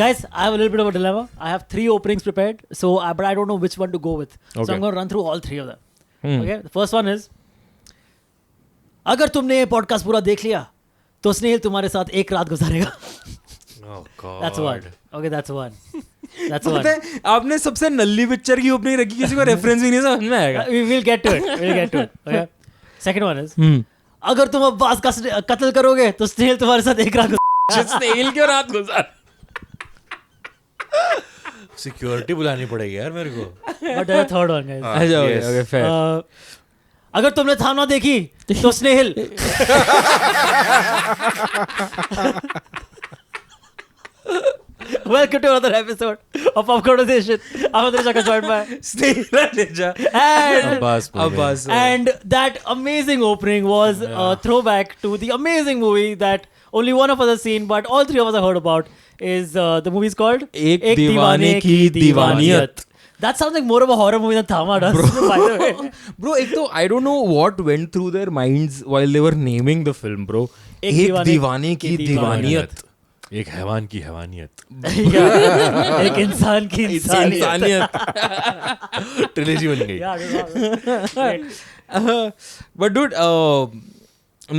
Guys, I have a little bit of a dilemma. I have 3 openings prepared, but I don't know which one to go with. So Okay. I'm going to run through all 3 of them. Okay. The first one is, अगर तुमने ये podcast पूरा देख लिया, तो स्नेहिल तुम्हारे साथ एक रात गुजारेगा. Oh God. That's one. Okay, that's one. That's one. पता है आपने सबसे नल्ली पिक्चर की ओपनिंग रखी, किसी को रेफरेंस भी नहीं समझ में आएगा. We'll get to it. We'll get to it. Okay. Second one is, अगर तुम अब्बास का कत्ल करोगे, तो स्नेहिल तुम्हारे साथ एक रात स्नेहिल क्यों रात गुजार. सिक्योरिटी बुलानी पड़ेगी यार मेरे को. But there's a third one, guys. अच्छा Yes. Okay fair. अगर तुमने थाना देखी, तो स्नेहिल Welcome to another episode of Pop Conversation. I'm Andrej Akash, joined by Snehil नेजा Abbas. and that amazing opening was a throwback to the amazing movie that only one of us has seen, but all 3 of us have heard about. Is the movie is called एक दीवाने की Deewaniyat. That sounds like more of a horror movie than Thama does. By the way. Bro, एक तो I don't know what went through their minds while they were naming the film, bro. एक एक दीवाने की दीवानियत. एक हैवान की हैवानियत. Yeah. एक इंसान की इंसानियत. ट्रिलॉजी बन गई. Yeah, dude, great. But dude,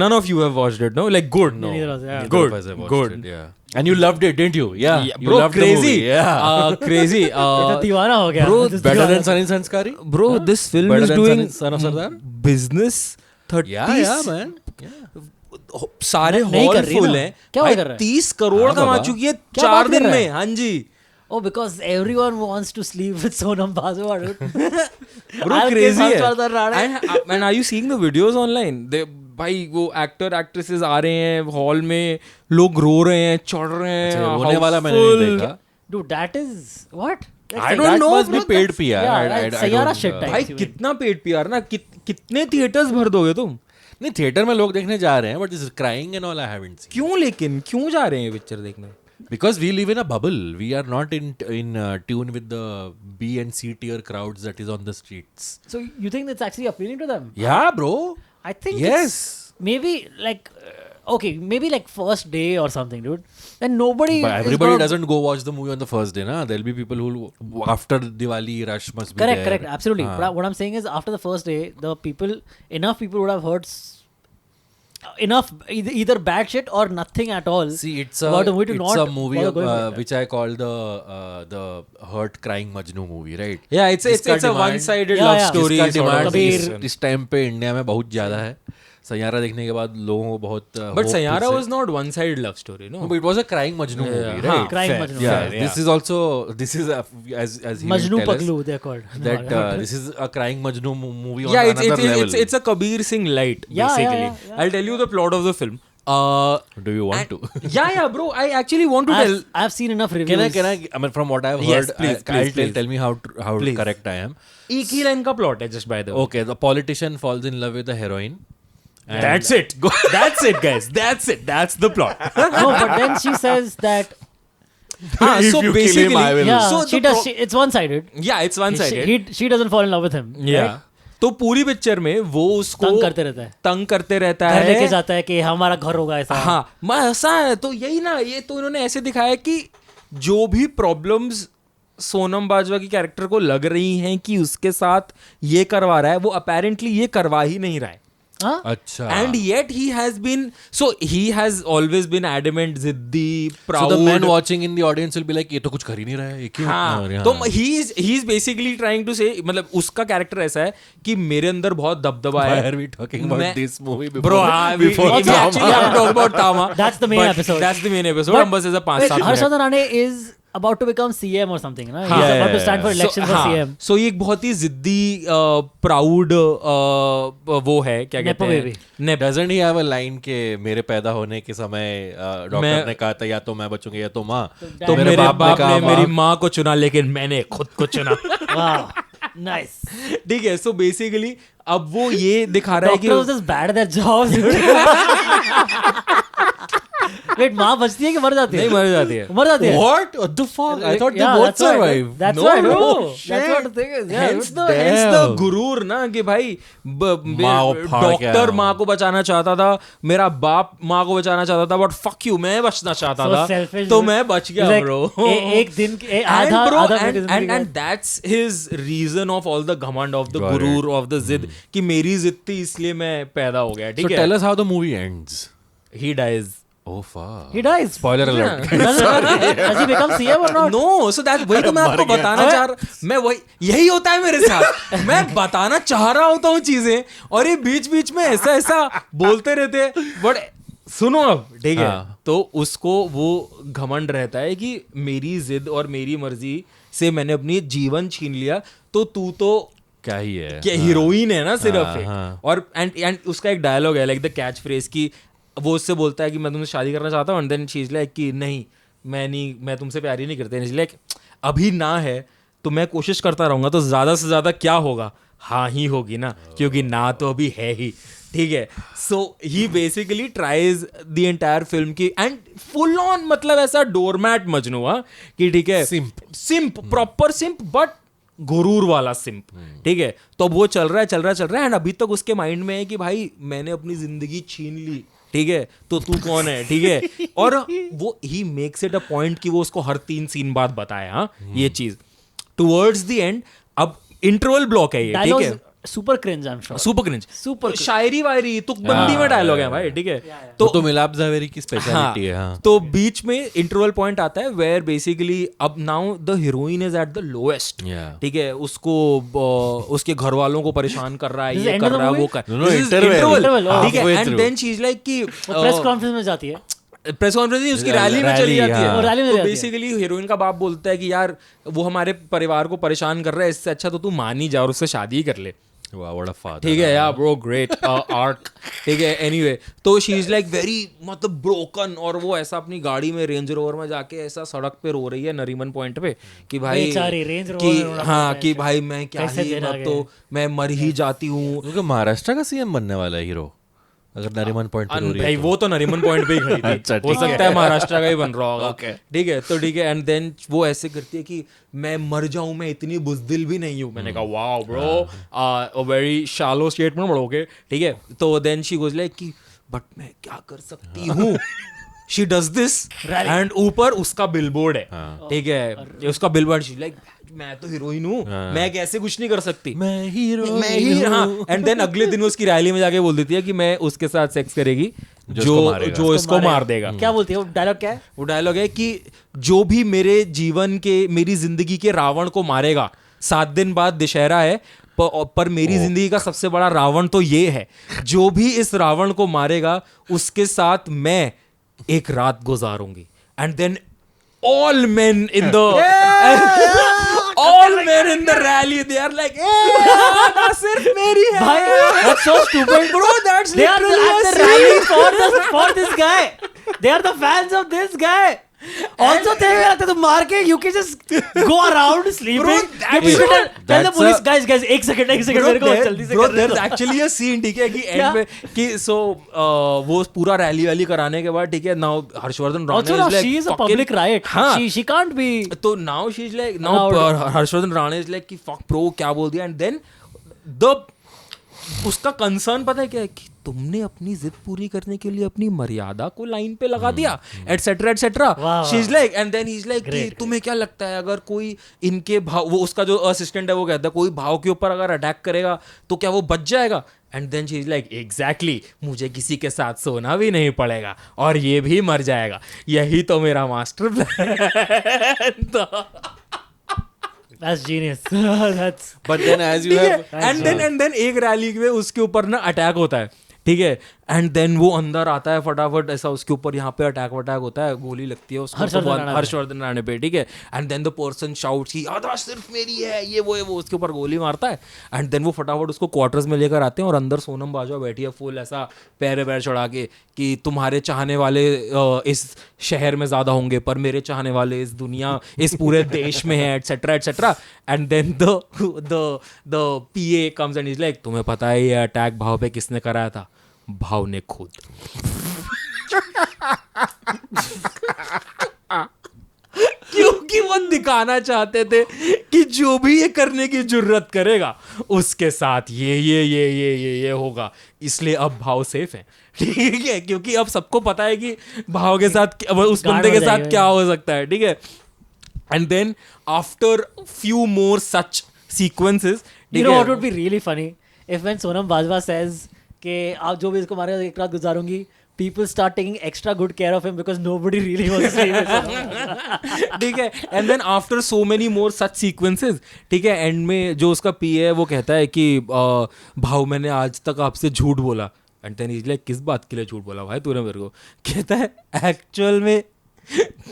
none of you have watched it, no? Like good, no? Neither of us, yeah. Neither Good, of us have watched good. it, yeah. And you loved it, didn't you? Yeah. You bro, loved the crazy. movie, yeah. Crazy. ये तो दीवाना हो गया. bro, This is Better दीवाना. than Sunny Sanskari? Bro, this film Better is than doing Son of Sardar? business 30. Yeah, man. सारे नहीं hall कर रही फुल ना. हैं. क्या भाई कर रहा है? 30 करोड़ हाँ, कमा बाबा. चुकी है क्या 4 बात कर दिन रहा में. है? हाँ जी. Oh, because everyone wants to sleep with Sonam Basu, dude. Bro, I'll crazy keep है. on further running. And are you seeing the videos online? भाई वो एक्टर एक्ट्रेसेस आ रहे हैं हॉल में, लोग रो रहे हैं, चढ़ रहे हैं. अच्छा, रोने वाला मैंने full. नहीं देखा. Dude, that is what? I don't know, Must be bro, paid that's- PR. yeah, I that's don't- Sayyara shit type. भाई कितना पेड पीआर ना, कितने थिएटर्स भर दोगे तुम? नहीं, थिएटर में लोग देखने जा रहे हैं, but this crying and all I haven't seen. क्यों लेकिन क्यों जा रहे हैं पिक्चर देखने? Because we live in a bubble. We are not in tune with the B and C tier crowds that is on the streets. So you think that's actually appealing to them? Yeah, bro. I think Yes. it's maybe like okay, maybe like first day or something, dude. Then nobody. But is everybody gonna- doesn't go watch the movie on the first day, na? There'll be people who after Diwali rush must be Correct, there. correct, absolutely. But what I'm saying is, after the first day, enough people would have heard enough either bad shit or nothing at all. See, it's about the movie to it's not a movie bother going with it. which I call the hurt crying Majnu movie, right? Yeah, it's जिसका a demand- one-sided Yeah, love yeah. story. जिसका sort of. demand Kabir- इस time पे India में बहुत ज्यादा है. सैयारा देखने के बाद लोगों को बहुत But hope Sayyara से- was not one-sided love story, no? No, but it was a crying Majnu movie, हाँ, right? Crying fair, Majnu. Yeah, fair, this is also as he will Majnu tell us, Paglu, they're called. that this is a crying Majnu movie on Yeah, another level. it's a Kabir Singh light, Yeah, basically. yeah. I'll tell you the plot of the film. Do you want to? Yeah, bro. I actually want to tell. I've seen enough reviews. Can I? I mean, from what I've Yes, heard, please, I'll please. tell me how Please. correct I am. एक ही line का plot है, just by the way. Okay, the politician falls in love with the heroine. and- That's it. That's it, guys. That's it. That's the plot. No, but then she says that If So you kill basically, him, I will. yeah, So she the does. It's one-sided. Yeah, it's one-sided. She doesn't fall in love with him. Yeah. right? तो पूरी picture में वो उसको तंग करते रहता है. तंग करते रहता घर लेके है. जाता है कि हमारा घर होगा ऐसा. हाँ, मैं ऐसा है तो यही ना, ये तो इन्होंने ऐसे दिखाया कि जो भी प्रॉब्लम्स सोनम बाजवा की कैरेक्टर को लग रही हैं कि उसके साथ ये करवा रहा है, वो अपेरेंटली ये करवा ही नहीं रहा है. हाँ? अच्छा. And yet he has always been adamant, ziddi, proud. So the men watching in the audience will be like, ये तो कुछ कर ही नहीं रहा है, ये क्यों? हाँ, और यहाँ- तो he's basically trying to say, मतलब उसका कैरेक्टर ऐसा है कि मेरे अंदर बहुत दबदबा Why है. are we talking about मैं- this movie before? Bro, we before actually have to talk about Tama. That's the main but episode. That's the main episode. But- हम बस ऐसा Wait, 5-7 Harshad Rane is about to become CM or something, ना? He's हाँ. about to stand for Yeah. election for CM. So ये एक बहुत ही जिद्दी proud वो है, क्या कहते Nepo हैं? baby. Doesn't he have a line के मेरे पैदा होने के समय डॉक्टर ने कहा था या तो मैं बचूंगा या तो माँ. तो मेरे बाप कहा, ने "माँ, मेरी माँ को चुना लेकिन मैंने खुद को चुना. Wow, nice. ठीक है. So basically अब वो ये दिखा रहा है कि Doctors was just bad at their jobs. Wait माँ बचती है कि मर जाती है? नहीं, मर जाती है। मर जाती है। What? What the fuck? I thought they Yeah, both that's right. survived. That's No, right. no. That's what the thing is. Yeah, Hence the Damn. गुरूर ना कि भाई माँ को फाड़ के डॉक्टर आया माँ को बचाना चाहता था, मेरा बाप माँ को बचाना चाहता था, बट fuck you, मैं बचना चाहता So था, selfish, तो bro. मैं बच गया Like, ब्रो। एक दिन आधा मिनट की जिंदगी and that's his reason of all the घमंड of the Got it. gurur of the जिद कि मेरी जिद थी इसलिए मैं पैदा हो गया, So ठीक है? tell us how the movie ends. He dies. Oh fuck. He dies. Spoiler alert. Does he become CM or not? No, so that वही तो मैं आपको बताना चाह रहा, मैं वही यही होता है मेरे साथ, मैं बताना चाह रहा होता हूँ चीजें और ये बीच बीच में ऐसा ऐसा बोलते रहते हैं, बट सुनो अब, ठीक है? हाँ. तो उसको वो घमंड रहता है कि मेरी जिद और मेरी मर्जी से मैंने अपनी जीवन छीन लिया, तो तू तो क्या ही है? क्या हीरोइन है ना सिर्फ हाँ, एक। हाँ. और एंड उसका एक डायलॉग है लाइक द कैच फ्रेज की वो उससे बोलता है कि मैं तुमसे शादी करना चाहता हूँ, and then she is like कि नहीं मैं तुमसे प्यार ही नहीं करती, लाइक अभी ना है तो मैं कोशिश करता रहूंगा तो ज्यादा से ज्यादा क्या होगा, हाँ ही होगी ना, क्योंकि ना तो अभी है ही, ठीक है? So he basically tries the entire film की एंड फुल ऑन मतलब ऐसा डोरमैट मजनू कि ठीक है, सिंप प्रॉपर सिंप बट गुरूर वाला सिंप, ठीक है? तो अब वो चल रहा है एंड अभी तक उसके माइंड में है कि भाई मैंने अपनी जिंदगी छीन ली, ठीक है, तो तू कौन है, ठीक है? और वो he makes it a point कि वो उसको हर 3 सीन बाद बताए, हाँ ये चीज टुवर्ड्स द एंड। अब इंटरवल ब्लॉक है ये, ठीक है? Super cringe, I am sure. Super cringe, super शायरी वायरी तुकबंदी में डायलॉग है भाई, ठीक है? तो मिलाप जावेरी की स्पेशलिटी है। हाँ. तो बीच में इंटरवल पॉइंट आता है वेयर बेसिकली अब now the heroine is at the lowest, Yeah. ठीक है? उसको उसके घर वालों को परेशान कर रहा है, This is ये end कर of the रहा है, वो movie? कर, No, This is interval. Interval, ठीक है? halfway and through. Then she is like कि प्रेस कॉन्फ्रेंस में जाती है। प्रेस कॉन्फ्रेंस नहीं, उसकी रैली में रैली, चली जाती है। हाँ। और रैली में तो जाती है। बेसिकली हीरोइन का बाप बोलता है कि यार वो हमारे परिवार को परेशान कर रहा है, इससे अच्छा तो तू मान ही जा और उससे शादी ही कर ले, Wow, what a father. ठीक है? या ब्रो ग्रेट आर्क, ठीक है? एनीवे तो शी इज लाइक वेरी मतलब ब्रोकन, और वो ऐसा अपनी गाड़ी में रेंज रोवर में जाके ऐसा सड़क पे रो रही है नरीमन पॉइंट पे कि भाई बेचारी Range Rover कि में रोना हाँ पड़ता है, कि भाई मैं क्या कैसे ही देना अब आगे? तो मैं मर ही जाती हूँ। क्योंकि महाराष्ट्र का सीएम बनने वाला है हीरो, अगर नरीमन पॉइंट पे हो रही भाई है वो तो नरीमन पॉइंट पे ही खड़ी थी, अच्छा, हो ठीक सकता है महाराष्ट्र का ही बन रहा होगा, Okay. ठीक है? तो ठीक है, एंड देन वो ऐसे करती है कि मैं मर जाऊं, मैं इतनी बुजदिल भी नहीं हूं। मैंने कहा wow bro, a very shallow statement पढ़ोगे, ठीक है? तो देन शी गोज लाइक कि बट मैं क्या कर सकती हूँ, शी डज दिस एंड ऊपर उसका बिलबोर्ड है, ठीक है? उसका बिलबोर्ड, शी लाइक मैं तो हीरोइन हूँ, मैं कैसे कुछ नहीं कर सकती, मैं हीरो मैं ही, हाँ। एंड देन अगले दिन उसकी रैली में जाके बोल देती है कि मैं उसके साथ सेक्स करेगी जो इसको मार देगा। क्या बोलती है वो डायलॉग? क्या है वो डायलॉग है कि जो भी मेरे जीवन के मेरी जिंदगी के रावण को मारेगा, 7 दिन बाद दशहरा है, पर मेरी जिंदगी का सबसे बड़ा रावण तो ये है, जो भी इस रावण को मारेगा उसके साथ मैं एक रात गुजारूंगी। And then all men in the all men in the rally they are like ना सिर्फ मेरी है भाई, that's so stupid, bro, that's they are literally at a the scene. rally for this guy. They are the fans of this guy. Also they लगता है तो मार के you can just go around sleeping. Bro, You people tell the that's police a- guys एक second मेरे को जल्दी से Bro, करने there's दो। actually a scene, ठीक है, कि क्या? एंड में कि सो वो पूरा रैली वैली कराने के बाद, ठीक है, now Harshvardhan Rana Also now she is a public riot. हाँ, She can't be. तो now she is like now Harshvardhan Rana is like कि फक प्रो क्या बोल दिया। एंड देन द उसका कंसर्न पता है क्या है कि तुमने अपनी जिद पूरी करने के लिए अपनी मर्यादा को लाइन पे लगा दिया, etcetera etcetera. She is like, and then he is like कि तुम्हें क्या लगता है अगर कोई इनके भाव, वो उसका जो असिस्टेंट है वो कहता है कोई भाव के ऊपर अगर अटैक करेगा तो क्या वो बच जाएगा? And then she is like exactly, मुझे किसी के साथ सोना भी नहीं पड़ेगा और ये भी मर जाएगा, यही तो मेरा मास्टर प्लान था। That's genius. That's But then as you have and then एक रैली में उसके ऊपर ना अटैक होता है, ठीक है? एंड देन वो अंदर आता है फटाफट, ऐसा उसके ऊपर यहाँ पे अटैक होता है, गोली लगती है उसको हर्षवर्धन राणा पे, ठीक है? And then the person shouts कि आधा सिर्फ मेरी है, ये वो उसके ऊपर गोली मारता है। एंड देन वो फटाफट उसको क्वार्टर्स में लेकर आते हैं और अंदर सोनम बाजवा बैठी है फुल ऐसा पैर चढ़ा के कि तुम्हारे चाहने वाले इस शहर में ज्यादा होंगे पर मेरे चाहने वाले इस दुनिया, इस पूरे देश में है, etcetera etcetera. And then the PA comes and is like तुम्हें पता है ये अटैक भाव पे किसने कराया था? भाव ने खुद। दिखाना चाहते थे कि जो भी ये करने की जुर्रत करेगा उसके साथ ये होगा, इसलिए अब भाव सेफ है, ठीक है, क्योंकि अब सबको पता है कि भाव के साथ उस गांड बंदे हो के साथ जाएगा। क्या हो सकता है, ठीक है. And then after few more such sequences, You know what would be really funny if when Sonam Bajwa says कि आप जो भी इसको मारेगा एक रात गुजारूंगी, people start taking extra good care of him because nobody really wants to sleep with Sonam. ठीक है. And then after so many more such sequences, ठीक है, एंड में जो उसका पीए है वो कहता है कि भाव मैंने आज तक आपसे झूठ बोला. एंड देन इज लाइक, किस बात के लिए झूठ बोला भाई तूने मेरे को? कहता है एक्चुअल में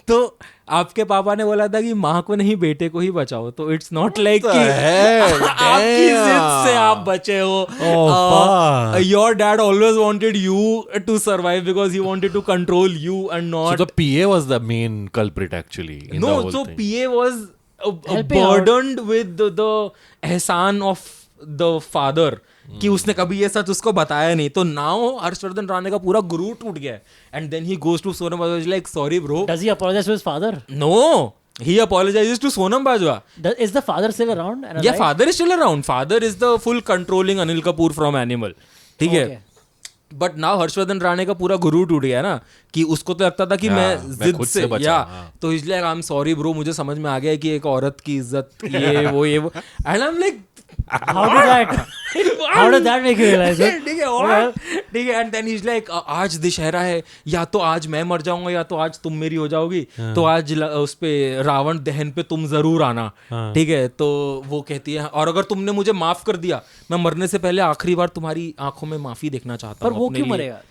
तो आपके पापा ने बोला था कि माँ को नहीं बेटे को ही बचाओ, तो इट्स नॉट लाइक कि आपकी जिद से आप बचे हो. Your dad always wanted you to survive because he wanted to control you and So not. the PA was the main culprit actually in the No, whole so thing. PA was Helping out. burdened with the एहसान of the father कि उसने कभी ये सच उसको बताया नहीं. तो now Harshvardhan Rane का पूरा गुरु टूट गया है. And then he goes to Sonam Bajwa like, sorry bro. Does he apologize to his father? No, he apologizes to Sonam Bajwa. Is the father still around? And Yeah, alive? father is still around. Father is the full controlling Anil Kapoor from Animal. ठीक है. Okay. But now Harshvardhan Rane का पूरा गुरु टूट गया ना, कि उसको तो लगता था कि हाँ, मैं मैं जिद खुद से से बचा, या हाँ. तो इसलिए आई एम सॉरी ब्रो, मुझे समझ में आ गया कि एक औरत की इज्जत ये वो and I am like How did that make you realize it? ठीक है, और ठीक है. And then he is like, आज दशहरा है, या तो आज मैं मर जाऊंगा या तो आज तुम मेरी हो जाओगी, तो आज उस पे रावण दहन पे तुम जरूर आना, ठीक है. तो वो कहती है, और अगर तुमने मुझे माफ कर दिया, मैं मरने से पहले आखिरी बार तुम्हारी आंखों में माफी देखना चाहता पर हूँ वो अपने क्यों लिए. मरेगा?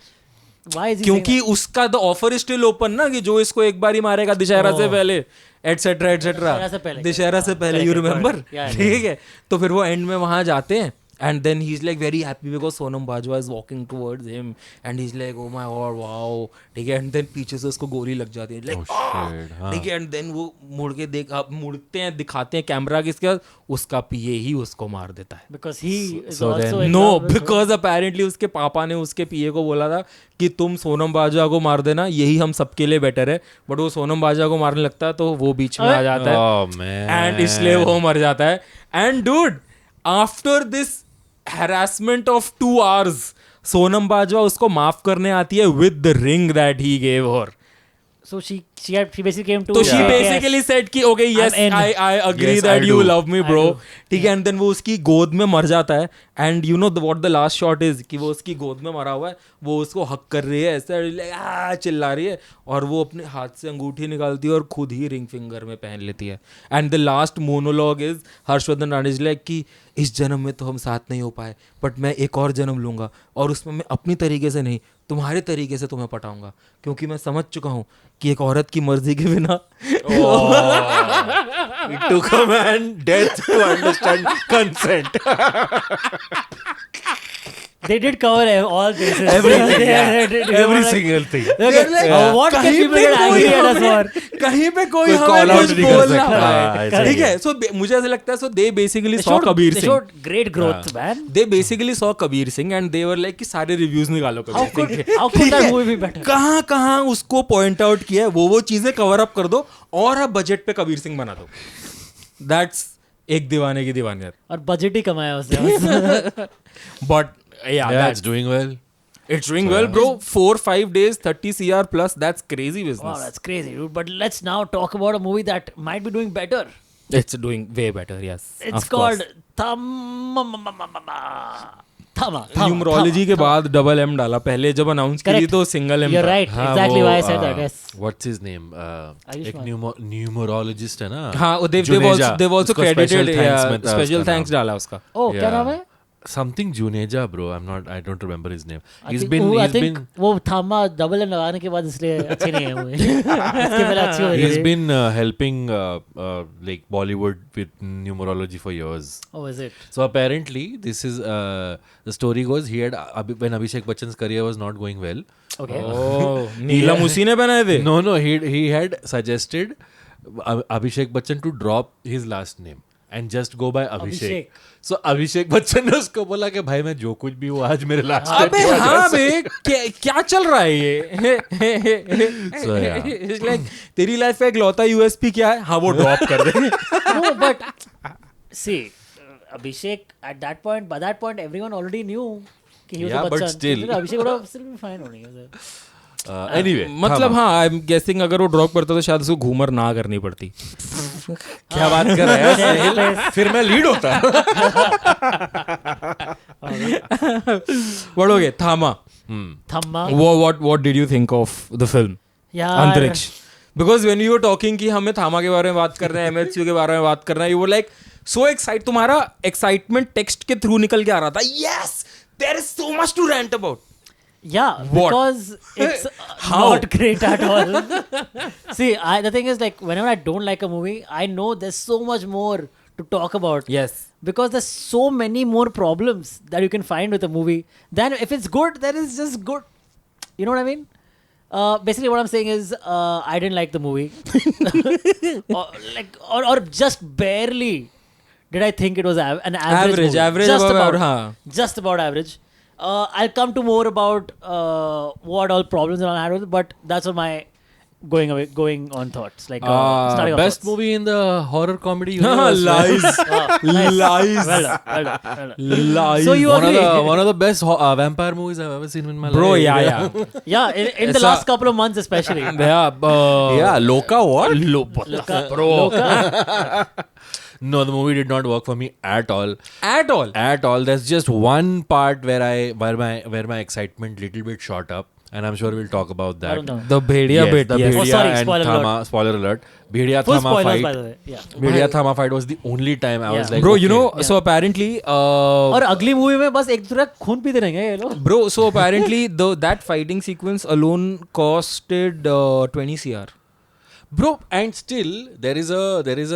Why is he क्योंकि saying उसका the offer is still open ना, कि जो इसको एक बार ही मारेगा दशहरा से पहले, एटसेट्रा एटसेट्रा, दशहरा से पहले। दशहरा से पहले, you Correct, remember, correct. Yeah, ठीक है. तो फिर वो एंड में वहां जाते हैं. And then he's like very happy because Sonam Bajwa is walking towards him and he's like, oh my god, wow, ठीक है. And then पीछे से उसको गोली लग जाती है, like, shit, हाँ. ठीक है. And then वो मुड़ के मुड़ते हैं, दिखाते हैं कैमरा किसके पास, उसका पीए ही उसको मार देता है. because he is So also then- in no, love with because apparently उसके पापा ने उसके पीए को बोला था कि तुम सोनम बाजवा को मार देना, यही हम सबके लिए बेटर है. बट वो सोनम बाजवा को मारने लगता है तो वो बीच में आ जाता है Oh man. एंड इसलिए वो मर जाता है. And dude, after this harassment of 2 hours, Sonam Bajwa उसको माफ करने आती है with the ring that he gave her. So she basically came to तो she say, basically yes, said कि okay, yes, in. I agree Yes, that I you do. love me, I bro. do. ठीक है. And then वो उसकी गोद में मर जाता है. And you know what the last shot is, कि वो उसकी गोद में मरा हुआ है, वो उसको हक कर रही है ऐसे, चिल्ला रही है, और वो अपने हाथ से अंगूठी निकालती है और खुद ही रिंग फिंगर में पहन लेती है. And the last monologue is Harshvardhan Rane is like कि इस जन्म में तो हम साथ नहीं हो पाए, बट मैं एक और जन्म लूंगा और उसमें मैं अपनी तरीके से नहीं, तुम्हारे तरीके से तुम्हें पटाऊंगा, क्योंकि मैं समझ चुका हूँ कि एक औरत की मर्जी के बिना It took a man death to understand consent. they did cover all bases. Everything, They yeah. did Every like- single thing. Okay, what can कहीं people पे get कोई angry at us हमें- for? कहीं पे कोई कोई हमें call out कुछ नहीं कर बोलना सकता. है. हाँ, ठीक है. सो मुझे ऐसा लगता है, so they basically They saw showed, Kabir they Singh. showed great growth, man. They basically saw Kabir Singh and they were like कि सारे रिव्यूज निकालो How कबीर could सिंह के. how could that movie be better? कहाँ कहाँ उसको पॉइंट आउट किया है, वो चीजें कवर अप कर दो और अब बजट पे कबीर सिंह बना दो. दैट्स एक दीवाने की दीवानियत. और बजट ही कमाया उसने. But Yeah, it's doing well. it's doing well, bro. 4-5 days, 30 CR plus. That's crazy Wow, business. that's crazy, dude. But let's now talk about a movie that might be doing better. It's doing way better, yes. It's of course. Thama. Numerology के बाद double M डाला, पहले जब announce करी Correct. तो single M. You're right. हाँ, Exactly वो, why I said that. Yes. What's his name? एक Ayushmann. numerologist है ना? हाँ, they've Juneja. also उसको credited, special thanks yeah, में था special उसका thanks नाम. डाला उसका. Oh, क्या नाम है? Something Juneja, bro. I don't remember his name. I think वो थामा डबल एम लगाने के बाद इसलिए अच्छी नहीं है मूवी. इसके पहले अच्छी हो he's रही. been helping like Bollywood with numerology for years. Oh, is it? So apparently, this is the story goes. He had when Abhishek Bachchan's career was not going well. Okay. Oh, नीलम उसी ने बनाए थे. No, he had suggested Abhishek Bachchan to drop his last name. and just go by Abhishek. Abhishek. So Abhishek Bachchan ने उसको बोला कि भाई मैं जो कुछ भी हूँ आज मेरे लास्ट अबे हाँ बे क्या चल रहा है ये So, yeah. It's like, तेरी लाइफ का इकलौता यूएसपी क्या है? हाँ वो ड्रॉप कर दे. No, but see, Abhishek at that point, by that point, everyone already knew कि he was Yeah, a but Bachchan. still. So Abhishek would have still been fine only. anyway मतलब हाँ I am guessing अगर वो drop करता तो शायद उसको घूमर ना करनी पड़ती. क्या बात कर रहा है यार? फिर मैं लीड होता. बढ़ोगे थामा. Thamma. What did you think of the film? Yeah. अंतरिक्ष. Because when you were talking कि हमें थामा के बारे में बात कर रहे हैं, MHU के बारे में बात कर रहे हैं, you were like so excited. तुम्हारा excitement text के through निकल के आ रहा था. Yes, there is so much to rant about. Yeah, What? because it's How? not great at all. See, the thing is, like, whenever I don't like a movie, I know there's so much more to talk about. Yes. Because there's so many more problems that you can find with a movie. Then if it's good, then it's just good. You know what I mean? Basically, what I'm saying is, I didn't like the movie, or just barely did I think it was an average movie. Average just above about, average, हाँ. just about average. I'll come to more about what all problems I had with it, but that's what my going on thoughts. Like starting off Best thoughts. movie in the horror comedy universe. Lies. Nice. Lies. Well done, well done, well done. Lies. So you agree? One of the best vampire movies I've ever seen in my Bro, life. yeah. Yeah, in the Aisa- last couple of months especially. Yeah, Yeah, Loka what? Bro. No, the movie did not work for me at all. At all. At all. There's just one part where my excitement little bit shot up, and I'm sure we'll talk about I that. don't know. The Bhediya Yes, bit. the Yes. Bhediya Oh, sorry, and spoiler Thama. alert. Spoiler alert. Bhediya Full Thama spoilers, fight. by the way. Yeah. Bhediya Thama fight was the only time I was Yeah. like, Bro, okay. you know, so apparently, और अगली movie में बस एक दूसरा खून पीते रहेंगे ये लोग. bro, so apparently, that fighting sequence alone costed 20 CR. Bro, and still there is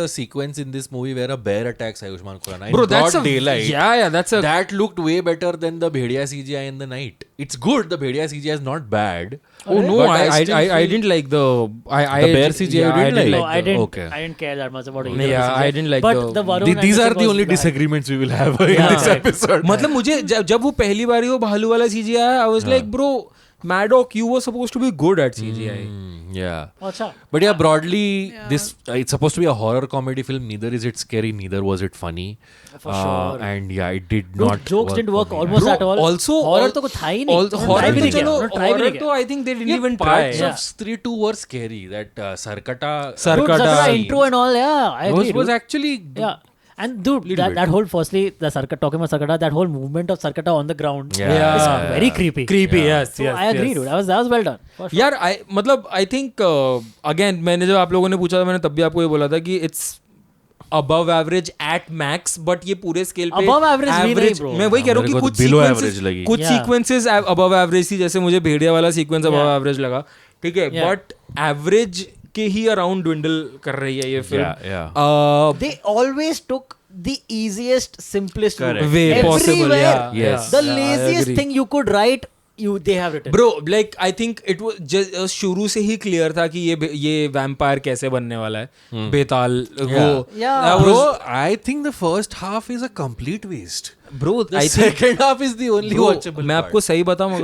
a sequence in this movie where a bear attacks Ayushmann Khurrana in Bro, that's broad a daylight. Yeah, that's a. That looked way better than the Bhediya CGI in the night. It's good. The Bhediya CGI is not bad. Oh no, But I still feel- didn't like the. The bear CGI you yeah, didn't like? No, I didn't. Okay. I didn't care that much about it. Yeah, I didn't like but the- the Varun These are animation the was only bad. disagreements we will have in Yeah. this episode. मतलब मुझे जब वो पहली बार वो भालू वाला CGI आया, I was like, bro, Maddock, you were supposed to be good at CGI. Yeah. अच्छा. But yeah, broadly, this it's supposed to be a horror comedy film. Neither is it scary, neither was it funny. For sure. And yeah, it did Those not. jokes didn't work for me. almost Bro, at all. also horror तो कुछ था ही नहीं. उन्होंने horror try भी तो नहीं किया. चलो, उन्होंने try भी horror नहीं तो किया. I think they didn't Yeah, even try. parts Yeah. of 3-2 were scary. That Sarkata Dude, Sarkata. Sarkata intro and all, yeah, I agree. was dude. actually Yeah. And dude, Little bit. that whole firstly, the Sarkata, talking about Sarkata, that whole movement of Sarkata on the ground Yeah. is Yeah. very creepy. Creepy, yes, So yes. I agree, yes. dude. That was well done. For sure. यार मतलब I think again मैंने जब आप लोगों ने पूछा था मैंने तब भी आपको ये बोला था कि it's above average at max but ये पूरे स्केल पे Above average भी नहीं, bro. मैं वही कह रहा हूँ मेरे कि को कुछ तो below sequences average लगी. कुछ Yeah. sequences above average थी जैसे मुझे भेड़िया वाला sequence above Yeah. average लगा ठीक है Yeah. but average के ही around dwindle कर रही है ये film Yeah. They always took the easiest, simplest Correct. way possible Everywhere, yeah Yes. the yeah, I laziest agree. thing you could write, they have written. Bro like I think it was शुरू से ही clear था कि ये vampire कैसे बनने वाला है बेताल वो Yeah. that Bro, was- I think the first half is a complete waste. bro The I think second half is the only Bro, watchable मैं part. आपको सही बताऊं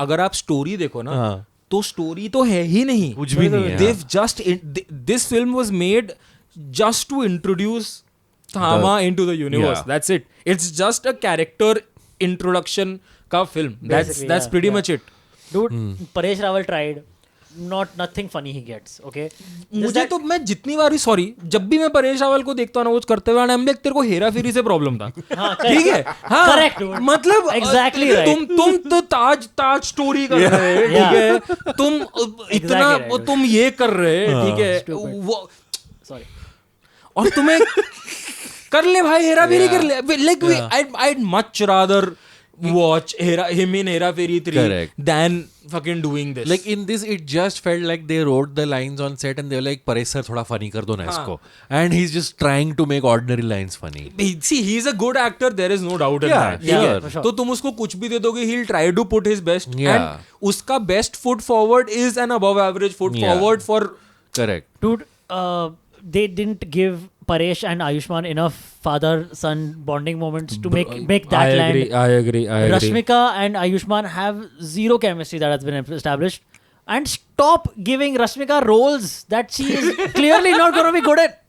अगर आप स्टोरी देखो ना हाँ. तो स्टोरी तो है ही नहीं कुछ भी नहीं है, They've just this film was made just to introduce Thama into the universe. Yeah. That's it. It's just a character introduction का film. That's Basically, pretty yeah. much it. Dude, Paresh Rawal tried. Nothing funny he gets. Okay. मुझे तो मैं जितनी बार sorry जब भी मैं परेश रावल को देखता हूँ ना कुछ करते हुए I'm like तेरे को हेरा फेरी से प्रॉब्लम था ठीक है हाँ Correct, dude. मतलब Exactly right. तुम तो ताज स्टोरी कर रहे हैं ठीक है तुम इतना right, dude. तुम ये कर रहे हैं ठीक है Stupid. वो Sorry. और तुम्हें कर ले भाई हेरा फेरी कर ले like I'd much rather watch him in Hera Fairy 3 Correct. than fucking doing this. Like in this, it just felt like they wrote the lines on set and they were like, Paresh sir, थोड़ा funny कर दो ना इसको. And he's just trying to make ordinary lines funny. See, he's a good actor. There is no doubt in Yeah, that. yeah, ठीक है? for sure. तो तुम उसको कुछ भी दे दोगे, he'll try to put his best. Yeah. And उसका best foot forward is an above average foot Yeah. forward for. Correct. Dude, they didn't give Paresh and Ayushman enough father-son bonding moments to make that land. I agree. Rashmika and Ayushman have zero chemistry that has been established. And stop giving Rashmika roles that she is clearly not going to be good at.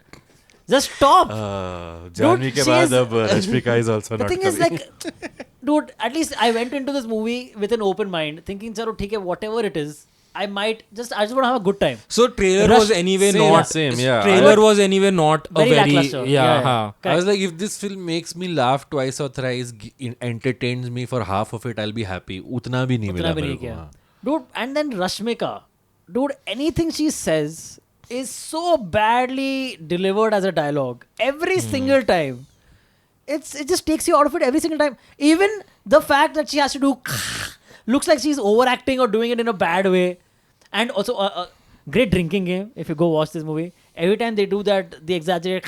Just stop. Janvi ke she baad is- ab Rashmika is also The not thing is, coming. like, dude, at least I went into this movie with an open mind, thinking, chalo, theek hai, whatever it is, I just want to have a good time. So trailer Rush- was anyway Same, not. same, yeah. Trailer was anyway not Very a very lackluster. yeah. Yeah. I was like, if this film makes me laugh twice or thrice, entertains me for half of it, I'll be happy. Utna bhi nahi mila उतना भी mere नहीं ko, किया. हाँ. Dude, and then Rashmika, dude, anything she says is so badly delivered as a dialogue every single time. It just takes you out of it every single time. Even the fact that she has to do looks like she's overacting or doing it in a bad way. And also great drinking game if you go watch this movie. Every time they do that, the exaggerate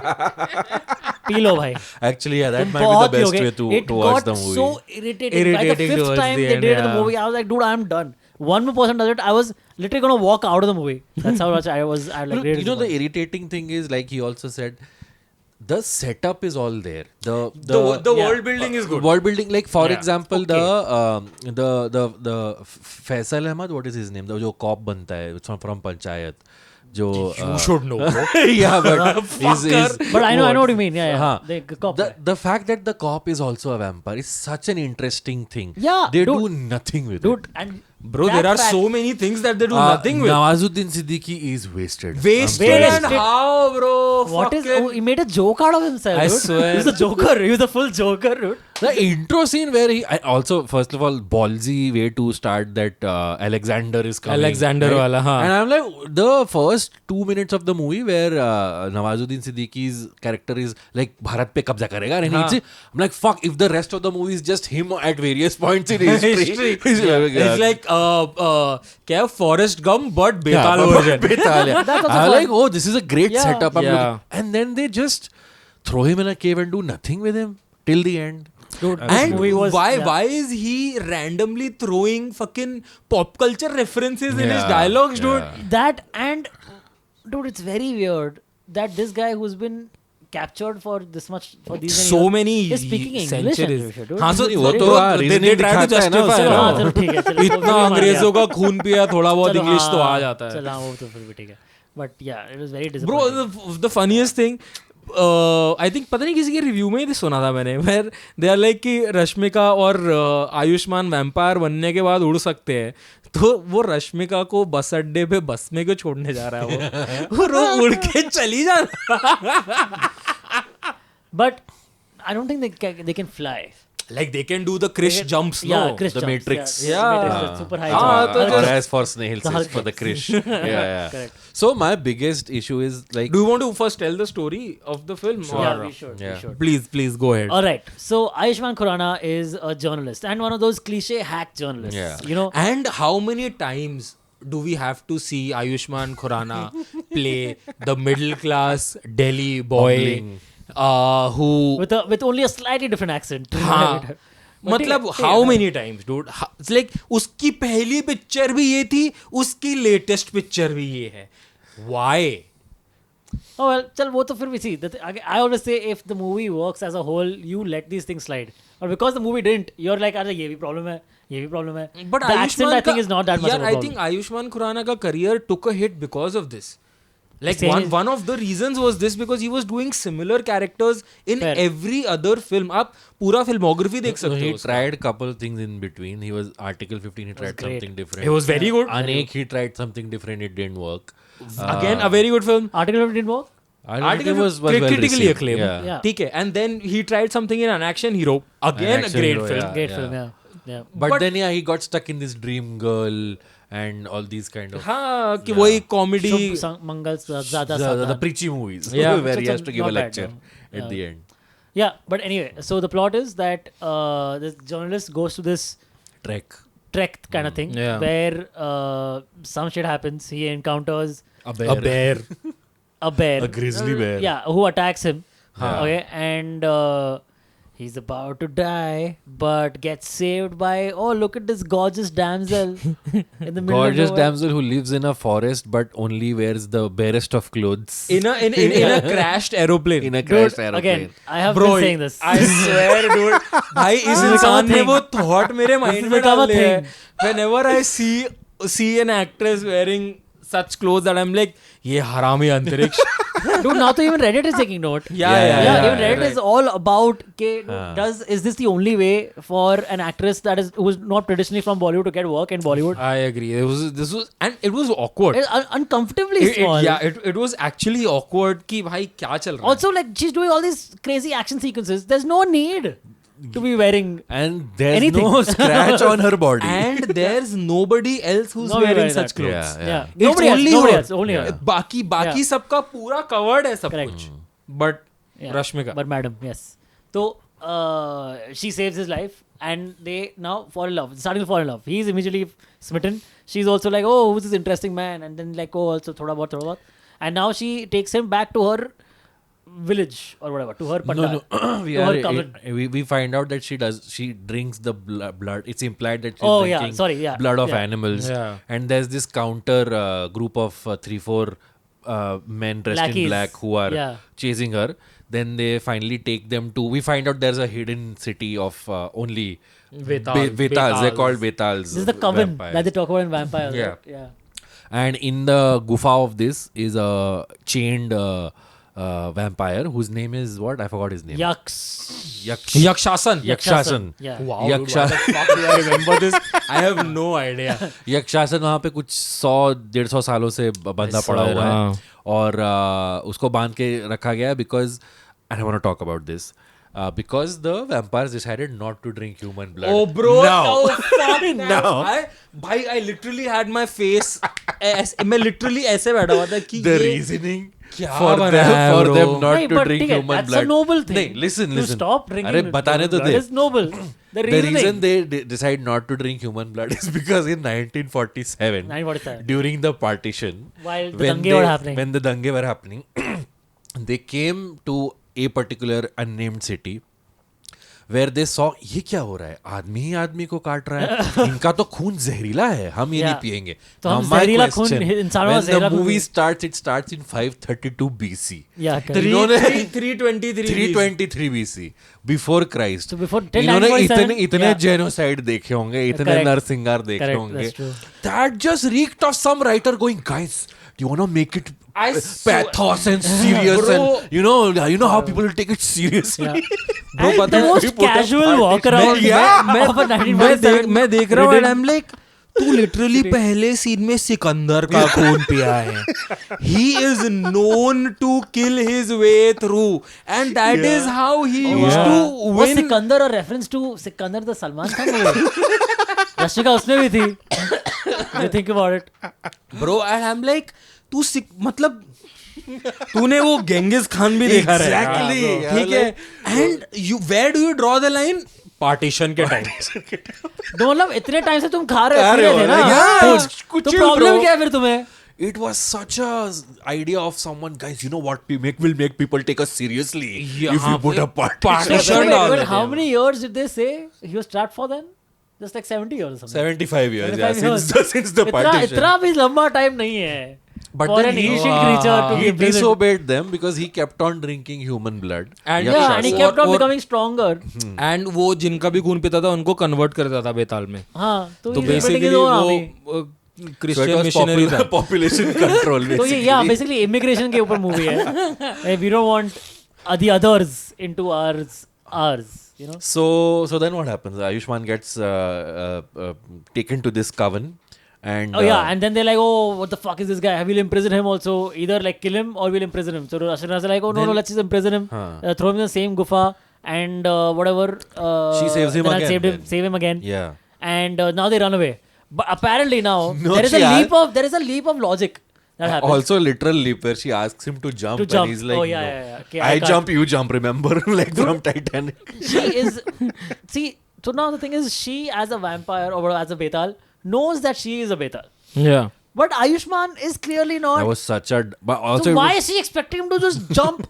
पी लो भाई. Actually, yeah, that तुम might be बहुत the best पियोगे. way to It watch got the movie. so irritating. By the Irritating fifth towards time the they end, did it in the yeah. movie, I was like, dude, I'm done. One more person does it, I was literally gonna walk out of the movie. That's how much I was. I like. Look, really you know, the disappointed. irritating thing is, like he also said, the setup is all there. The The Yeah. world building is good. world building, like for Yeah. example, Okay. the Faisal Ahmad, what is his name? The जो cop बनता है, it's from Panchayat. जो You should know. Bro. yeah, but is But I know what you mean. Yeah, yeah. Huh. The cop guy. the fact that the cop is also a vampire is such an interesting thing. Yeah, they dude. do nothing with Dude, it. and Bro, that there are fact- so many things that they do nothing with. Nawazuddin Siddiqui is wasted. Wasted Wasted. and how, bro? What is? Fucking- Oh, he made a joke out of himself. I dude. swear. He was a joker. He was a full joker, dude. The intro scene where also first of all ballsy way to start that Alexander is coming. Alexander wala, huh. And I'm like the first 2 minutes of the movie where Nawazuddin Siddiqui's character is like Bharat pe kabza karega and Huh. I'm like fuck if the rest of the movie is just him at various points in history. It's like क्या Forrest Gump but Betal but version. Betal, yeah. That's also I'm fun. like, oh, this is a great Yeah. setup. I'm Yeah. looking- and then they just throw him in a cave and do nothing with him till the end. Dude, this And movie was. why yeah. why is he randomly throwing fucking pop culture references in his Yeah, dialogues, dude? yeah. That and dude, it's very weird that this guy who's been captured for this much for these So many is speaking English. centuries. and shit, dude. हाँ, so It's वो very- तो bro, हाँ, they reasoning try to दिखाता है ना justify, उसका। no? हाँ, चलो ठीक है, चलो, वो इतना भी मान अंग्रेजों लिया। का खून पिया थोड़ा बहुत चलो, इंग्लिश तो हाँ, आ जाता है. चलो, हाँ, वो तो फिर भी ठीक है. But yeah, it was very Bro, disappointing. the funniest thing, I think पता नहीं किसी के रिव्यू में ही सुना था मैंने, where they are like कि रश्मिका और आयुष्मान वैम्पायर बनने के बाद उड़ सकते हैं, तो वो रश्मिका को बस अड्डे पे बस में क्यों छोड़ने जा रहा है वो वो उड़ के चली जा But I don't think they can fly. like they can do the Krish jumps, no? Yeah, Chris The jumps, Matrix. Yeah, Yeah. Matrix, that's super high. Ah, jump. तो Or just- as for snails, The it's Hulk for the Krish. yeah. Correct. So my biggest issue is like Do you want to first tell the story of the film? Sure. Yeah, Or- we should. Yeah. We should. Please go ahead. All right. So Ayushman Khurrana is a journalist and one of those cliche hack journalists. Yeah. You know, And how many times do we have to see Ayushman Khurrana play the middle class Delhi boy Bumbling. who with only a slightly different accent. हाँ मतलब how many times dude it's like उसकी पहली picture भी ये थी उसकी latest picture भी ये है why Oh well, चल वो तो फिर भी see. I always say if the movie works as a whole, you let these things slide. Or because the movie didn't, you're like, अरे ये भी problem है, ये भी problem है. but the accent I think is not that much of a I problem. think Ayushman Khurrana का career took a hit because of this. Like Same is- one of the reasons was this because he was doing similar characters in Fair. every other film. आप पूरा filmography देख So सकते he हो उसका. tried couple things in between. He was Article 15. He tried great. something different. It was very good. Anek he tried something different. It didn't work. Again a very good film. Article didn't work. Article was well critically received. acclaimed. Yeah. ठीक है. And then he tried something in An Action Hero. Again Action a great Hero, film. yeah. Great film, yeah. But then he got stuck in this dream girl and all these kind of हाँ कि वही शुभ comedy. मंगल ज़्यादा the सावधान. preachy movies Yeah. where he So has to give a not bad, lecture though. at the end. Yeah, but anyway, so the plot is that this journalist goes to this trek kind of thing Yeah. where some shit happens. He encounters A A bear. a bear, A grizzly bear. yeah, who attacks him. Yeah. Okay, and He's about to die, but gets saved by, oh, look at this gorgeous damsel in the middle Gorgeous of nowhere. damsel who lives in a forest but only wears the barest of clothes. In a crashed aeroplane. In a Dude, crashed aeroplane. again, I have Bro, been saying this. I swear, dude. भाई इस This has become a इंसान ने thing. वो thought मेरे This mind has में become डाल a दिया है. thing. Whenever I see an actress wearing such clothes that I'm like, ये हरामी अंतरिक्ष. Dude, now to even Reddit is taking note. Yeah, Even Reddit is all about is this the only way for an actress who is not traditionally from Bollywood to get work in Bollywood? I agree. This was and it was awkward. It's uncomfortably small. It was actually awkward कि भाई क्या चल रहा है. Also, like, she's doing all these crazy action sequences. There's no need to be wearing. And there's Anything. no scratch on her body. And there's nobody else who's Nobody wearing wearing such that. clothes. Yeah. It's Nobody only else. Only her. बाकी Yeah. सबका पूरा covered है सब Correct. कुछ. But Yeah. Rashmika. But madam, yes. So she saves his life, and they now fall in love. Starting to fall in love. He's immediately smitten. She's also like, oh, who's this interesting man? And then like, oh, also thoda bahut. And now she takes him back to her village or whatever, to her panda. No. To her coven. We find out that she drinks the blood. It's implied that she's Oh, yeah. drinking Sorry, yeah. blood of Yeah. animals. Yeah. And there's this counter group of 3-4 men dressed Lackeys. in black who are Yeah. chasing her. Then they finally take them to. We find out there's a hidden city of only Vetals. Vetals. They're called Vetals. This is the coven vampires. that they talk about in Vampires. Yeah. Right? Yeah. And in the gufa of this is a chained vampire whose name is what? I forgot his name. Yucks. Yakshasan. Yakshasan. Yeah. Wow, dude, why Yaksha- the fuck do I remember this? I have no idea. यक्षासन वहाँ पे कुछ 100-150 सालों से बंधा पड़ा हुआ है हाँ. और उसको बांध के रखा गया because I don't want to talk about this because the vampires decided not to drink human blood. Oh, bro. Now. Oh, fuck Now. I literally had my face. मैं literally ऐसे बैठा हुआ था कि The ये reasoning क्या for बना them, है, for bro? them not नहीं, to but drink ठीक है, human that's blood. a noble thing. नहीं, listen. To stop drinking अरे बताने तो blood they. is noble. The The reason reason they decide not to drink human blood is because in 1947, 1947. during the partition, While the dange were happening. when the dange were happening, they came to a particular unnamed city where they saw ये क्या हो रहा है, आदमी ही आदमी को काट रहा है, इनका तो खून जहरीला है, हम ये नहीं Yeah. पिएंगे. तो हम Now my जहरीला खून question, इंसानों का when the जहरीला खून- movie starts, it starts in 532 BC. Yeah, correct. इन्होंने 323 323 BC before Christ. So before till इन्होंने 1947, इतने yeah. जेनोसाइड देखे होंगे, इतने Correct. नरसिंगार देखे Correct, होंगे. that's true. That just reeked of some writer going, guys, do you want to make it I pathos and serious Bro. and you know how people will take it seriously. Yeah. Bro, And पता the है, most we put a casual partition. walk around Yeah. of a 1947 मैं देख रहा हूँ Reddit. and I'm like तू literally पहले scene में सिकंदर का खून पिया है. He is known to kill his way through and that is how he used to Was win. Sikandar और reference to Sikandar the Salman Khan movie Rashmika उसमें भी थी. You think about it. Bro, and I'm like तू मतलब तूने वो गेंगिस खान भी देखा रहा है. Exactly. हाँ, ठीक है. And you where do you draw the line? Partition के टाइम. तो मतलब इतने टाइम से तुम खा रहे थे ना. Yeah. तो प्रॉब्लम क्या है फिर तुम्हें? It was such a idea of someone, guys, you know what will make people take us seriously Yeah, if you put a partition. partition Wait, डाल but देते how हैं. many years did they say he was trapped for then? Just like 70 years or something. 75 years, 75 yeah, years. since the इतना partition. इतना भी लंबा time नहीं है. But For then an he- ancient creature to He be imprisoned. disobeyed them because he kept on drinking human blood. And Yeah, and he और- kept on और- becoming stronger. And वो जिनका भी खून पीता था उनको कन्वर्ट करता था बेताल में. हाँ, तो तो he's building basically his own वो army. So it Christian was missionary था. population control. तो ये basically. बेसिकली इमिग्रेशन के ऊपर मूवी है. We don't want the others into ours, you know. So then what happens? Ayushman gets taken to this coven, and Oh yeah, and then they're like, oh, what the fuck is this guy? We'll imprison him also. Either like kill him or we'll imprison him. So Ashwana's like, oh no, let's just imprison him. Throw him in the same gufa and whatever. She saves him then I'll again, then. Save him again. yeah. And now they run away. But apparently now No, there is a leap of logic that happens. Also, literal leap where she asks him to jump, To jump. and he's like, Oh, yeah, no. yeah, yeah. Okay, I I can't. jump, you jump. Remember, like from Titanic. She is. See, so now the thing is, she as a vampire or as a Betal knows that she is a Betal. Yeah. But Ayushmann is clearly not. That was such a. But also, So it why was- is she expecting him to just jump?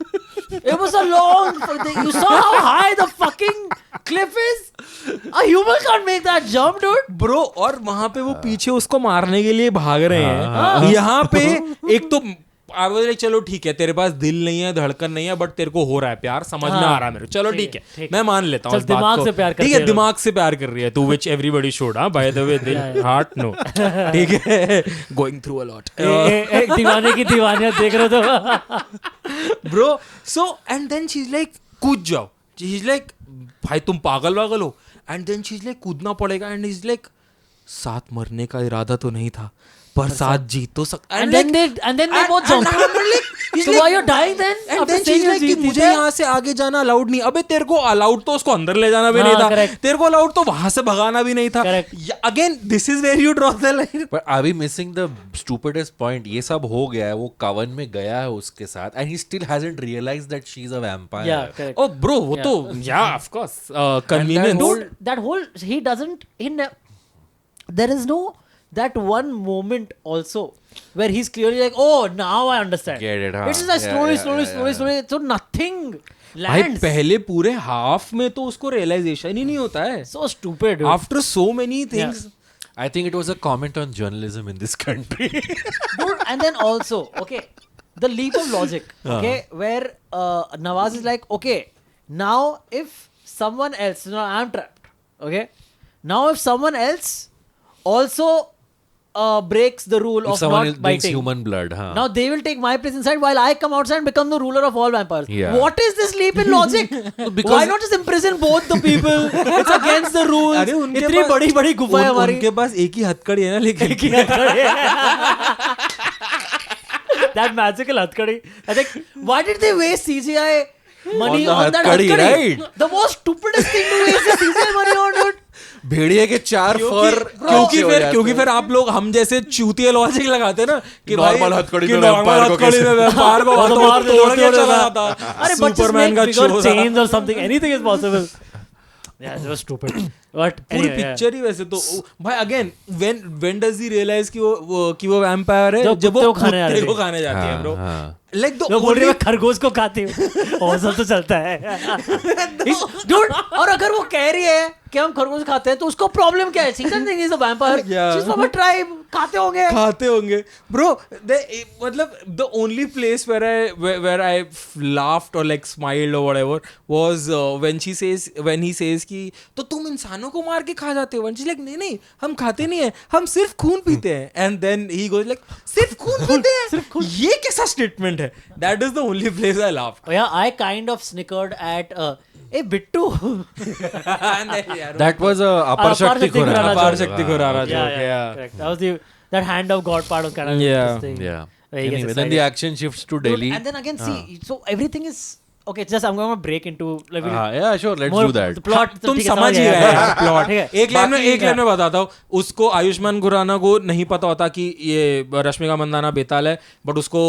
It was a long. You saw how high the fucking cliff is. A human can't make that jump, dude. Bro और वहां पे वो पीछे उसको मारने के लिए भाग रहे हैं यहाँ पे एक तो चलो ठीक है तेरे पास दिल नहीं है धड़कन नहीं है बट तेरे को हो रहा है प्यार समझ में आ रहा है मेरे को चलो ठीक है ठीक मैं मान लेता हूँ चल, इस बात दिमाग को से प्यार करती ठीक है है दिमाग से प्यार कर रही है तू विच एवरीबॉडी शुड हाँ बाय द वे दिल हार्ट नो ठीक है गोइंग थ्रू अ लॉट दीवाने की दीवानियत देख रहे तो. Bro so and then she is like कूद जाओ शी इज लाइक भाई तुम पागल वागल हो and then she is like कूदना पड़ेगा एंड इज लाइक साथ मरने का इरादा तो नहीं था पर साथ जीत तो सकता And then they both jump. So why you're dying then? And After then saying she's you like कि जीत मुझे गया? यहाँ से आगे जाना अलाउड नहीं अबे तेरे को अलाउड तो उसको अंदर ले जाना भी नहीं हाँ, था correct. तेरे को अलाउड तो वहां से भगाना भी नहीं था Correct. Again this is where you draw the line But are we missing the stupidest point? ये सब हो गया है वो कवन में गया है उसके साथ and he still hasn't realized that she's a vampire. Yeah, correct. Oh bro वो तो या of course convenience Dude, that whole he doesn't. There is no that one moment also where he's clearly like, oh, now I understand. Get it, huh? It's just like Yeah, slowly, yeah, slowly, yeah, slowly, yeah. slowly. So nothing भाई lands. पहले पूरे half में तो उसको realisation ही नहीं होता है So stupid. Dude. After so many things I think it was a comment on journalism in this country. Dude, and then also, okay, the leap of logic, okay, where Nawaz is like, okay, now if someone else, now I'm trapped, okay, now if someone else also breaks the rule If of someone not else drinks biting, human blood, huh? now they will take my place inside while I come outside and become the ruler of all vampires. Yeah. What is this leap in logic? because- Why not just imprison both the people? It's against the rules. अरे उनके इतनी पास- बड़ी बड़ी गुफा है हमारी. उनके पास एक ही हथकड़ी है ना लेकिन That magical Hathkadi. I think, why did they waste CGI money On on, the that Hathkadi, Hathkadi? right? The most stupidest thing to waste the CGI money on, dude. भेड़िए के चार फर क्योंकि फिर आप लोग हम जैसे चूतिया लॉजिक लगाते हैं ना कि भाई Normal हथकड़ी कि में normal vampire को हथकड़ी कैसे- में vampire को और तो हाथों मार दे, तोड़ के तोड़ चला देगा। जाता अरे but just सुपरमैन make का bigger show chains or something. Anything is possible. Yeah, it was stupid. But पूरी anyway, yeah. पिक्चर ही वैसे तो भाई again when does he realise कि वो वैम्पायर है जब कुत्ते को खाने कुत्ते जाती को है। खाने जाती है ब्रो लाइक लोग बोल रहे हैं मैं खरगोश को खाती हूँ और सब तो चलता है Dude, और अगर वो कह रही है कि हम खरगोश खाते हैं तो उसको प्रॉब्लम क्या है she doesn't think he is a vampire Yeah. She is from a tribe खाते होंगे खाते होंगे ब्रो मतलब the only place where I laughed और लाइक स्माइल्ड और whatever was when he says कि तो तुम इंसानों को मार के खा जाते हो शी लाइक नहीं हम खाते नहीं है हम सिर्फ खून पीते हैं and then he goes like सिर्फ खून पीते हैं सिर्फ खून। ये कैसा स्टेटमेंट है that is the only place I laughed Oh yeah, I kind of snickered at hey Bittu. That was a Apar Shakti Shakti Khurana. अपार शक्ति को रारा Yeah, correct. That was that hand of God part of kind of Yeah. this thing. Yeah. Where he gets Anyway, then the excited. action shifts to Dude, Delhi. and then again, see, so everything is okay. Just I'm going to break into like Yeah, sure. Let's more do that. the plot. तो तुम ठीक है, समझ ही गया। रहे हैं plot ठीक है। एक लाइन में बताता हूँ उसको आयुष्मान खुराना को नहीं पता होता कि ये रश्मिका मंदाना बेताल है बट उसको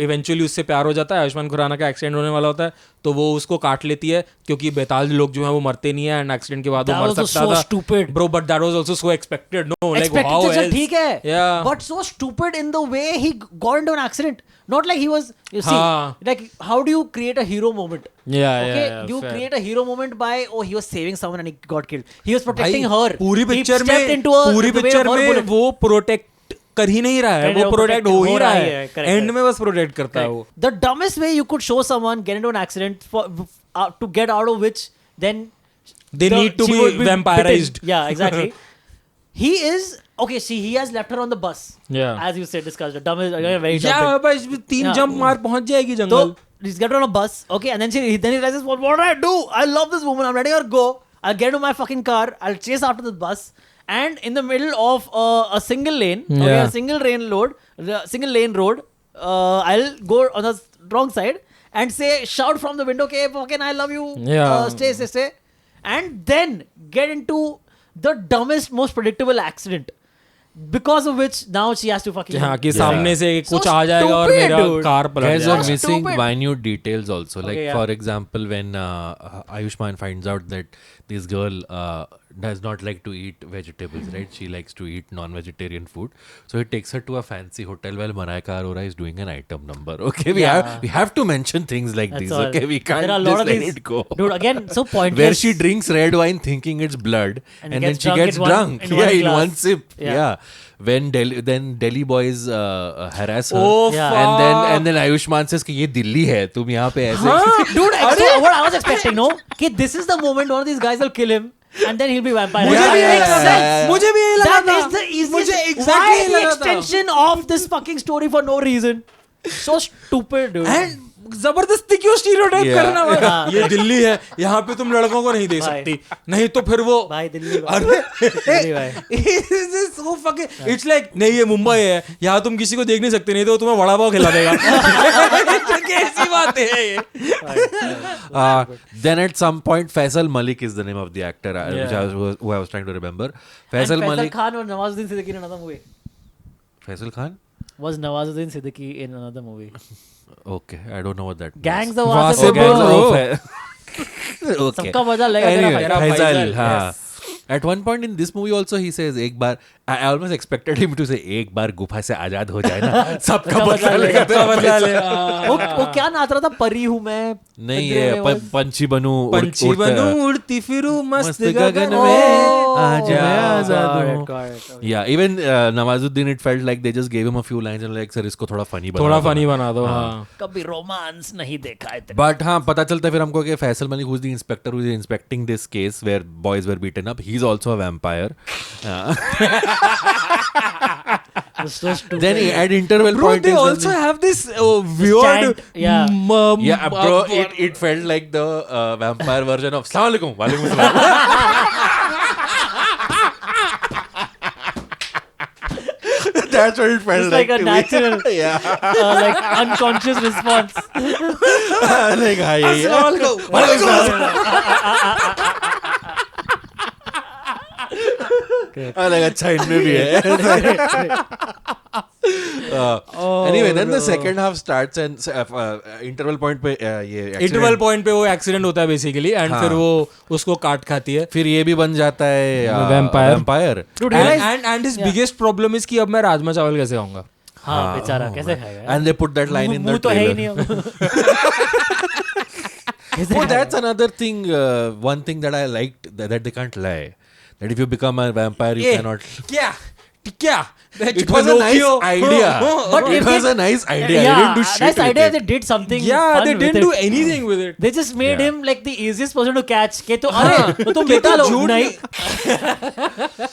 इवेंचुअली उससे प्यार हो जाता है आयुष्मान खुराना का एक्सीडेंट होने वाला होता है तो वो उसको काट लेती है क्योंकि बेताल लोग जो है वो मरते नहीं है एंड एक्सीडेंट के बाद वो That मर was सकता so था stupid. Bro but that was also so expected know like Expected how to just ठीक है Yeah. but so stupid in the way he got into an accident not like he was you see हाँ. like how do you create a hero moment Yeah, okay yeah, you fair. create a hero moment by oh he was saving someone and he got killed he was protecting her पूरी He picture stepped में into a पूरी the way picture of her में bullet. वो protect कर ही नहीं रहा है Correct, वो प्रोटेक्ट हो ही रहा है correct, एंड में बस प्रोटेक्ट करता है वो the dumbest way you could show someone get into an accident for to get out of which then They need to she be would vampirized. bitten. Yeah, exactly. He is okay. See, he has left her on the bus. Yeah. as you said, discussed. The dumbest, very या jumping. बस 3 Yeah. Jump मार पहुंच जाएगी So jungle he's get on a bus. Okay, and then he realizes what do I do? I love this woman. I'm letting her go. I'll get into my fucking car. I'll chase after the bus. And in the middle of a single lane, okay, Yeah. a single lane road, I'll go on the wrong side and shout from the window, "Okay, fucking I love you. Yeah. Stay." And then get into the dumbest, most predictable accident. Because of which now she has to fucking हाँ कि सामने से So कुछ आ जाएगा और stupid, मेरा dude. Car पलट There's जाएगा a missing Stupid. minute details also. Like Okay, yeah. for example, when Ayushman finds out that this girl does not like to eat vegetables, right? She likes to eat non-vegetarian food. So he takes her to a fancy hotel while Malaika Arora is doing an item number. Okay, we have to mention things like That's these. all. Okay, we can't There are a just lot of let these, it go. dude. Again, so pointless. Where she drinks red wine thinking it's blood, And and then gets she drunk gets in one- drunk. in one In glass. one sip. Yeah. Yeah. When Delhi boys harass her, Oh, Yeah. and then Ayushman says कि ये दिल्ली है, तुम यहाँ पे ऐसे. Dude, so what I was expecting, no? कि this is the moment one of these guys will kill him and then he'll be vampire. मुझे भी यही Makes लगा था. sense. मुझे भी यही लगा That था. is the easiest. मुझे Why exactly यही the लगा था. extension of this fucking story for no reason? So stupid, dude. And जबरदस्ती क्यों स्टीरियोटाइप Yeah. करना भाई? हाँ. ये दिल्ली है, यहाँ पे तुम लड़कों को नहीं दे भाई. सकती, नहीं तो फिर वो भाई दिल्ली भाई. अरे दिल्ली भाई. so fucking it's like नहीं ये मुंबई है, यहाँ तुम किसी को देख नहीं सकते, नहीं तो वो तुम्हें वड़ा पाव खिला देगा. कैसी बात है ये? Then at some point, Faisal Malik is the name of the actor, which Yeah. who I was trying to remember. And Faisal Faisal Malik. Khan or Nawazuddin Siddiqui in another movie. Faisal Khan? Was Nawazuddin Siddiqui in another movie? Okay, I don't know what that means. Gangs of Wasip Wasip. Bro. Okay. सबका मजा लेगा Anyway, तेरा भाई. Faisal, Faisal, हाँ. At one point in this movie also he says एक बार I almost expected him to say एक बार गुफा से आजाद हो जाए ना सबका बदला लेगा तेरा बदला ले. वो क्या नाच रहा था? परी हूँ मैं. नहीं पिंजरे ये में पंछी बनूं पंछी बनूं उड़ती फिरूं मस्त गगन में में. आज मैं Oh, आजाद हूँ. got it. Yeah, even Nawazuddin, it felt like they just gave him a few lines and like, sir, इसको थोड़ा funny बना थोड़ा दो. फनी बना दो. हाँ. कभी रोमांस नहीं देखा है तेरे. But हाँ पता चलता है फिर हमको कि Faisal Malik, who's the inspector who is inspecting this case where boys were beaten up, he's also a vampire. It's so stupid. Then at interval Bro, point they is when also have this weird chant, yeah. yeah, bro, it felt like the vampire version of Assalamu alaikum, walaikum assalam. That's what it felt It's like a to me. natural, Yeah. like unconscious response. Like हाँ यही है. Walaikum assalam. like अच्छा इनमें भी है. Anyway, then the second half starts and interval point पे ये interval accident. Point पे वो एक्सीडेंट होता है बेसिकली एंड हाँ. फिर वो उसको काट खाती है. फिर ये भी बन जाता है Vampire. vampire. Dude, realize- and his biggest problem is कि अब मैं राजमा चावल कैसे खाऊंगा. हाँ बेचारा कैसे खाएगा? And they put that line in the मुंह तो है ही trailer. नहीं अब. कैसे Oh, खाएगा? that's another thing. One thing that I liked that they can't lie. That if you become a vampire, you ये, cannot. क्या It was a nice idea. But It if was they- a nice idea. They Yeah, didn't do shit nice with idea. it. They did something. Yeah, fun they with didn't it. do anything with it. They just made Yeah. him like the easiest person to catch. कि तो अरे तुम बेटा लो झूठ नहीं.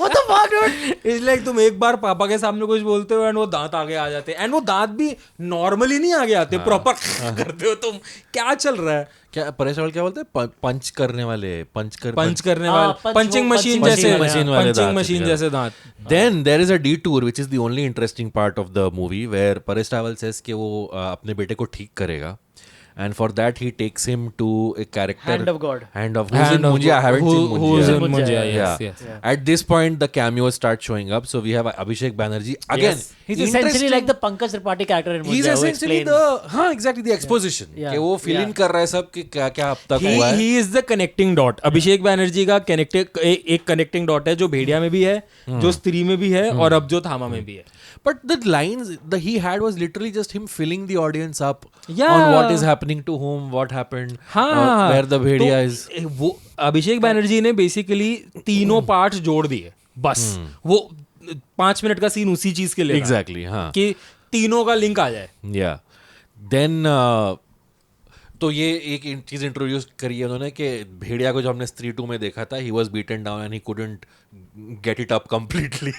What the fuck, dude? It's like तुम एक बार पापा के सामने कुछ बोलते हो एंड वो दांत आगे आ जाते हैं एंड वो दांत भी नॉर्मली नहीं आगे आते प्रॉपर करते हो तुम. क्या चल रहा है? क्या परेश रावल क्या बोलते हैं? पंच करने वाले पंच करने वाले punch पंचिंग वो मशीन punching जैसे machine वाले पंचिंग दांत, मशीन yeah. जैसे दांत. Then there is a detour which is the only interesting part of the movie where Paresh Rawal says कि वो अपने बेटे को ठीक करेगा. And for that he takes him to a character Hand of God. Hand of who's in Munjia. I haven't seen Munjia. Who's in Munjia, Munjia? Yeah. Yes, yes. At this point, the cameos start showing up. So we have Abhishek Banerjee again. Yes. He's essentially interesting- like the Pankaj Tripathi character in Munjia. He's who essentially explains- the exactly the exposition. Yeah. कि वो fill in Yeah. कर रहा है सब कि क्या क्या अब तक हुआ है. He is the connecting dot. Abhishek Banerjee का एक कनेक्टिंग डॉट है जो भेड़िया में भी है, जो स्त्री में भी है और अब जो थामा में भी है. But the lines that he had was literally just him filling the audience up Yeah. on what is happening to whom, what happened, हाँ, where the भेड़िया तो is. वो अभिषेक बैनर्जी ने बेसिकली तीनों पार्ट जोड़ दिए बस. वो 5 मिनट का सीन उसी चीज के लिए था, Exactly, हाँ. कि तीनों का लिंक आ जाए. Yeah. Then तो ये एक चीज इंट्रोड्यूस करी है उन्होंने कि भेड़िया को जो हमने स्त्री 2 में देखा था, he was beaten down and he couldn't get it up completely.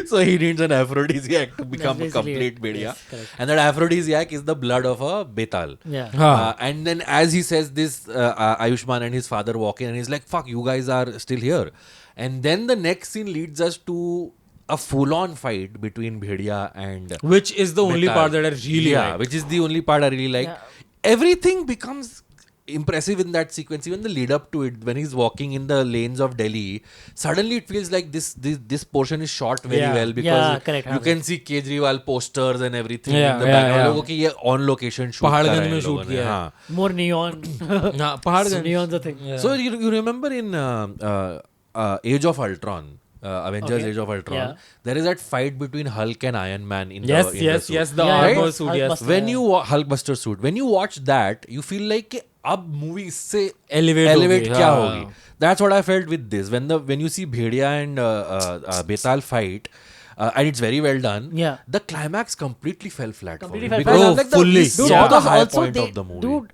So he needs an aphrodisiac to become a basically complete it. Bhediya. Yes, correct. And that aphrodisiac is the blood of a betal. Yeah. हाँ. And then as he says this, Ayushman and his father walk in and he's like, fuck, you guys are still here. And then the next scene leads us to a full-on fight between Bhediya and Which is the only Betal. part that I really yeah, like. which is the only part I really like. Yeah. Everything becomes impressive in that sequence, even the lead up to it, when he's walking in the lanes of Delhi, suddenly it feels like this portion is shot very Yeah. well, because Yeah, correct, you can see Kejriwal posters and everything Yeah, in the yeah, background. yeah. लोगों की ये on location shoot Paharganj करा है में इन लोगों shoot ने, किया है। हाँ. More neon. हाँ, Paharganj Neon's a thing. So you remember in Age of Ultron, Avengers Okay. Age of Ultron, Yeah. there is that fight between Hulk and Iron Man in yes the in yes the suit. yes the Yeah, armor right? suit yes Hulkbuster. When you Hulkbuster suit, when you watch that, you feel like कि अब movie इससे Elevate elevate होगी, क्या हाँ. होगी. That's what I felt with this. When you see Bhedia and Betal fight, and it's very well done. Yeah. The climax completely fell flat. Completely for me. fell Because flat. like the, Fully. we Dude, saw the because high also point they, of the movie. dude,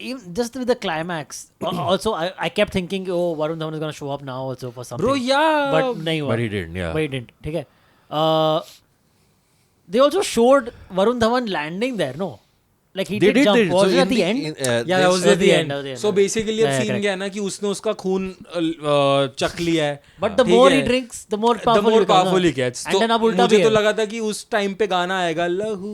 even just with the climax. Also, I kept thinking, oh, Varun Dhawan is gonna show up now also for something. bro yeah but नहीं हुआ. But he didn't. Yeah. But he didn't. ठीक है. They also showed Varun Dhawan landing there. No, like he They did jump. did. Was So it at in the the- end? in, yeah this- that was at the end that was the end. so basically अब Yeah, scene correct. क्या है ना कि उसने उसका खून चख लिया है But the ठीक more है? he drinks, the more the powerful more he becomes, powerful ना? he gets And then अब उल्टा मुझे भी तो है. लगा था कि उस टाइम पे गाना आएगा लहू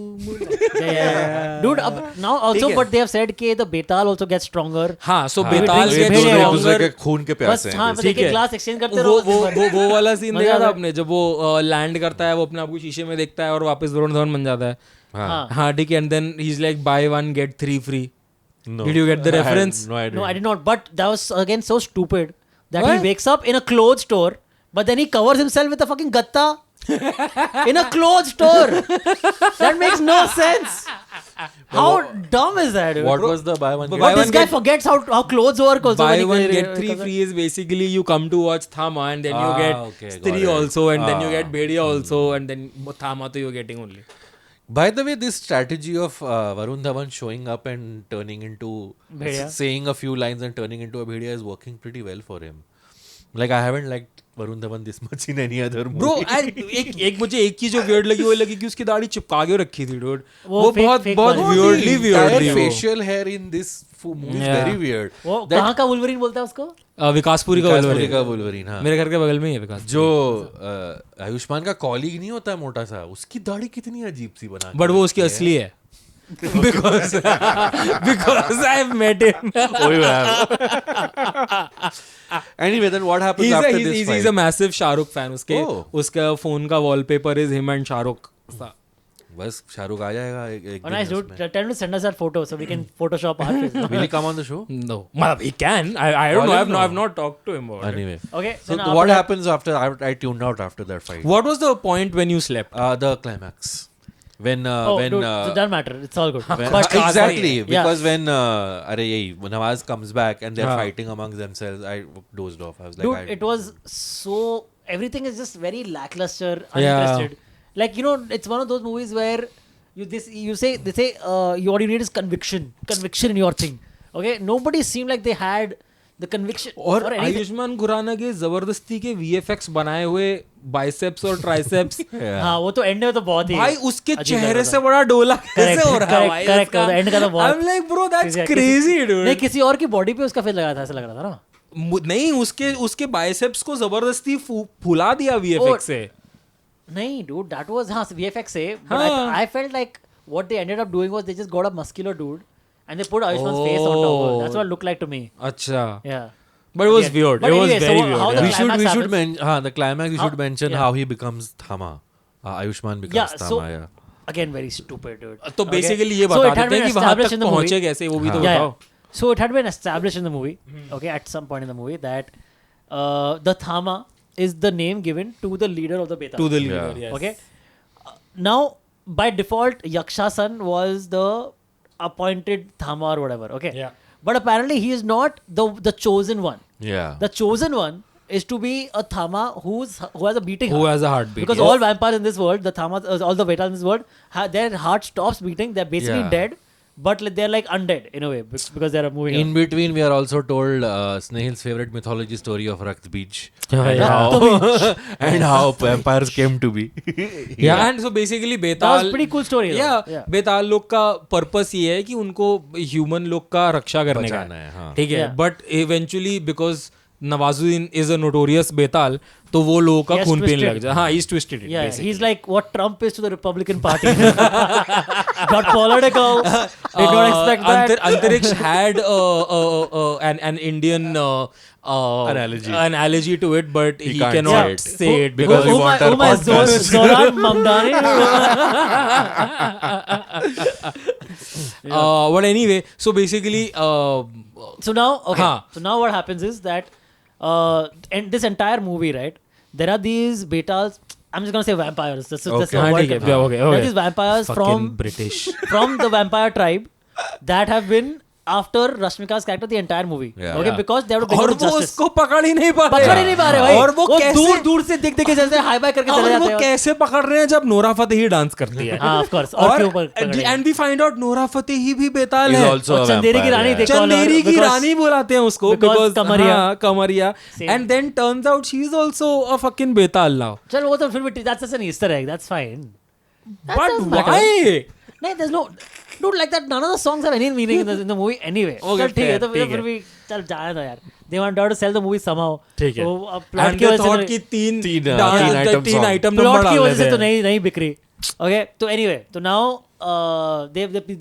Yeah. Dude, now also, ठीक है. but they have said कि the Betal also gets stronger. हाँ so हाँ, बेताल drinks एक gets भेड़िया दूसरे stronger. के खून के बस प्यासे हाँ, हैं. बस ठीक एक है. ग्लास एक्सचेंज करते वो रहो. वो वाला सीन मजा देखा आता था है. आपने जब वो लैंड करता है वो अपने आप को शीशे में देखता है और वापस वरुण धवन बन जाता है हाँ. हाँ ठीक है and then he is like buy 1 get 3 free No. Did you get the I had reference? No, I didn't. No, I did not. But that was again so stupid that What? he wakes up in a clothes store, but then he covers himself with a fucking gatta in a clothes store. That makes no sense. How dumb is that? Dude? What was the buy one? But get buy But one this guy get- forgets how clothes work also. buy when he one get- get 3 free is basically you come to watch Thama and then you Ah, get okay, got Stree it. also and then you Ah. get Bhedia also and then Thama to you're getting only By the way, this strategy of Varun Dhawan showing up and turning into Bhedia. saying a few lines and turning into a Bhedia is working pretty well for him. Like I haven't liked Varun Dhawan this much in any other movie. Bro एक मुझे एक चीज जो weird लगी वो लगी कि उसकी दाढ़ी चिपका के रखी थी डूड वो वो fake- बहुत fake बहुत वाली। Weirdly entire weirdly facial hair in this movie is Yeah. very weird. वो That- कहाँ का वुल्वरीन बोलता है उसको? विकासपुरी का विकासपुरी Wolverine। का Wolverine, हाँ. मेरे घर के बगल में ही है विकास जो आयुष्मान का कॉलीग नहीं होता मोटा सा, उसकी दाढ़ी कितनी अजीब सी बना के बट वो उसकी रखी है. असली है because I've met him वही Anyway, then what happens after this fight? he's a massive Shahrukh fan उसके Oh. उसका फोन का wallpaper is him and Shahrukh बस शाहरुख आ जाएगा एक Oh, nice, dude. Tell him to send us that photo so we can Photoshop our face. Will he come on the show? no मतलब he can I don't Call know him, I've not talked to him about it Anyway. Okay. So then after what that- happens after I tuned out after that fight? what was the point when you slept The climax. When Oh, when dude, it doesn't matter. It's all good. when- But exactly Yeah. because when अरे यही Nawaz comes back and they're हाँ. fighting amongst themselves, I dozed off. I was like, Dude, it was so everything is just very lackluster, uninterested. Like it's one of those movies where they say what you need is conviction in your thing. Okay, nobody seemed like they had the conviction और or anything. Ayushman Khurana के जबरदस्ती के VFX बनाए हुए biceps और triceps हाँ वो तो एंड में तो बहुत ही भाई उसके अजीब चेहरे लग से रहा बड़ा डोला कैसे हो रहा है correct, भाई correct, उसका? end का तो बहुत- I'm like bro that's किसी- crazy नहीं dude किसी और की बॉडी पे उसका फेस लगा था ऐसा लग रहा था ना नहीं उसके बाइसेप्स को जबरदस्ती फुला दिया VFX से नहीं dude that was हाँ VFX से but हाँ. I felt like what they ended up doing was they just got a muscular dude and they put Ayushman's face on top of it. That's what it looked like to me. अच्छा Yeah. but it was Yeah. weird But it was anyway, so very how weird the yeah. we should climax happens. mention the climax. We How- should mention yeah. how he becomes Thama. Ayushman becomes Yeah, Thama. so Yeah. again very stupid dude. तो Okay? Basically ये So बता it had देते हैं been कि वहां established तक in the movie. पहुंचे कैसे वो भी तो Yeah, बताओ yeah. So it had been established in the movie, okay, at some point in the movie that the Thama is the name given to the leader of the Betal. to the Yeah. leader yes Okay. Now, by default, Yaksha-san was the appointed Thama or whatever. Okay. Yeah. But apparently, he is not the chosen one. Yeah. The chosen one is to be a Thama who has a beating who heart. has a heartbeat Because yes. all vampires in this world, the Thamas, all the Betals in this world, their heart stops beating. They're basically Yeah. dead, but they're like undead in a way because they're moving. In between, we are also told Snehil's favorite mythology story of Rakt Beach. Yeah, and, yeah. how, and how vampires came to be. yeah and so basically That was Beetal pretty cool story. though. yeah बेताल लोग का purpose ये है कि उनको human लोग का रक्षा करने का बचाना है, हाँ. ठीक है Yeah. But eventually because Nawazuddin is a notorious बेताल तो वो लोगों का He has खून पीने twisted. लग जाए. हाँ, he's twisted it. Yeah, basically. he's like what Trump is to the Republican Party. Got political. Did not expect that. Antariksh had an Indian analogy to it, but he can't cannot say say it Because we want our podcast. Zoran Mamdani. But anyway, so basically, So now, okay. Huh. So now what happens is that in this entire movie, right, there are these betals. I'm just gonna say vampires. That's Okay. the word. okay. There Okay. are these vampires Fucking British. from the vampire tribe that have been after Rashmika's character the entire movie. Yeah. Okay, Yeah. because they have to bring और out वो justice. उसको पकड़ ही नहीं पा रहे. पकड़ ही नहीं पा रहे भाई. और वो कैसे दूर दूर से दिख के जैसे हाई बाय करके चले और जाते वो हैं. कैसे पकड़ रहे हैं जब नोरा फतेही डांस करती है. हाँ, of course. और क्यों पकड़ रहे हैं? And we find out Nora Fatehi भी बेताल He's है. also और a चंदेरी की vampire, रानी yeah. देखो. चंदेरी की because- रानी बुलाते हैं उसको because because कमरिया. हाँ, कमरिया. Same. And then turns out she is also a fucking Beetal now. चल वो तो फिर भी that's just an Easter egg. That's fine. That But doesn't matter. why? No, there's no. Dude, like that, none of the songs have any meaning in the movie anyway. Okay, चल ठीक है fair, तो ठीक फिर है. भी चल जाए ना यार. They wanted to sell the movie somehow. ठीक है. तो अब plot And की they वजह thought से कि तीन तीन dance- item तीन song. item plot number की डाल वजह से देते तो हैं. नहीं बिक रही. Okay, तो anyway, तो now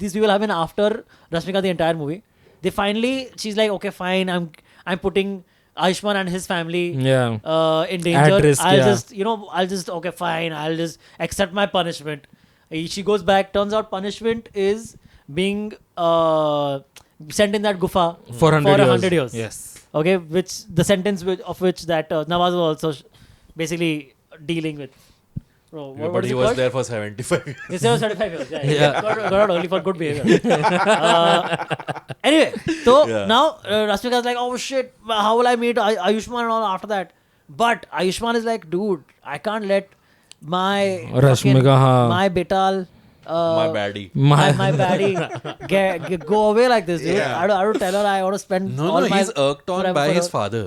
these people have been after Rashmika the entire movie. They finally, she's like, okay, fine, I'm putting Ayushman and his family Yeah. in danger. At risk, I'll just okay, fine, I'll just accept my punishment. She goes back. Turns out punishment is being sent in that gufa For 100 years. Yes. Okay, which the sentence of which that Nawaz was also basically dealing with. Bro, Yeah, what but is he it was called? there for 75 years. Instead of 35 years. Yeah, Yeah. got out only for good behavior. Anyway, so Yeah. now Rashmika's like, oh shit, how will I meet Ayushman and all after that? But Ayushman is like, dude, I can't let my Rashmika, हाँ. my betal My baddie. my baddie go away like this, dude. Yeah. I don't tell her I want to spend No, all no, my he's irked on forever by for his her. father.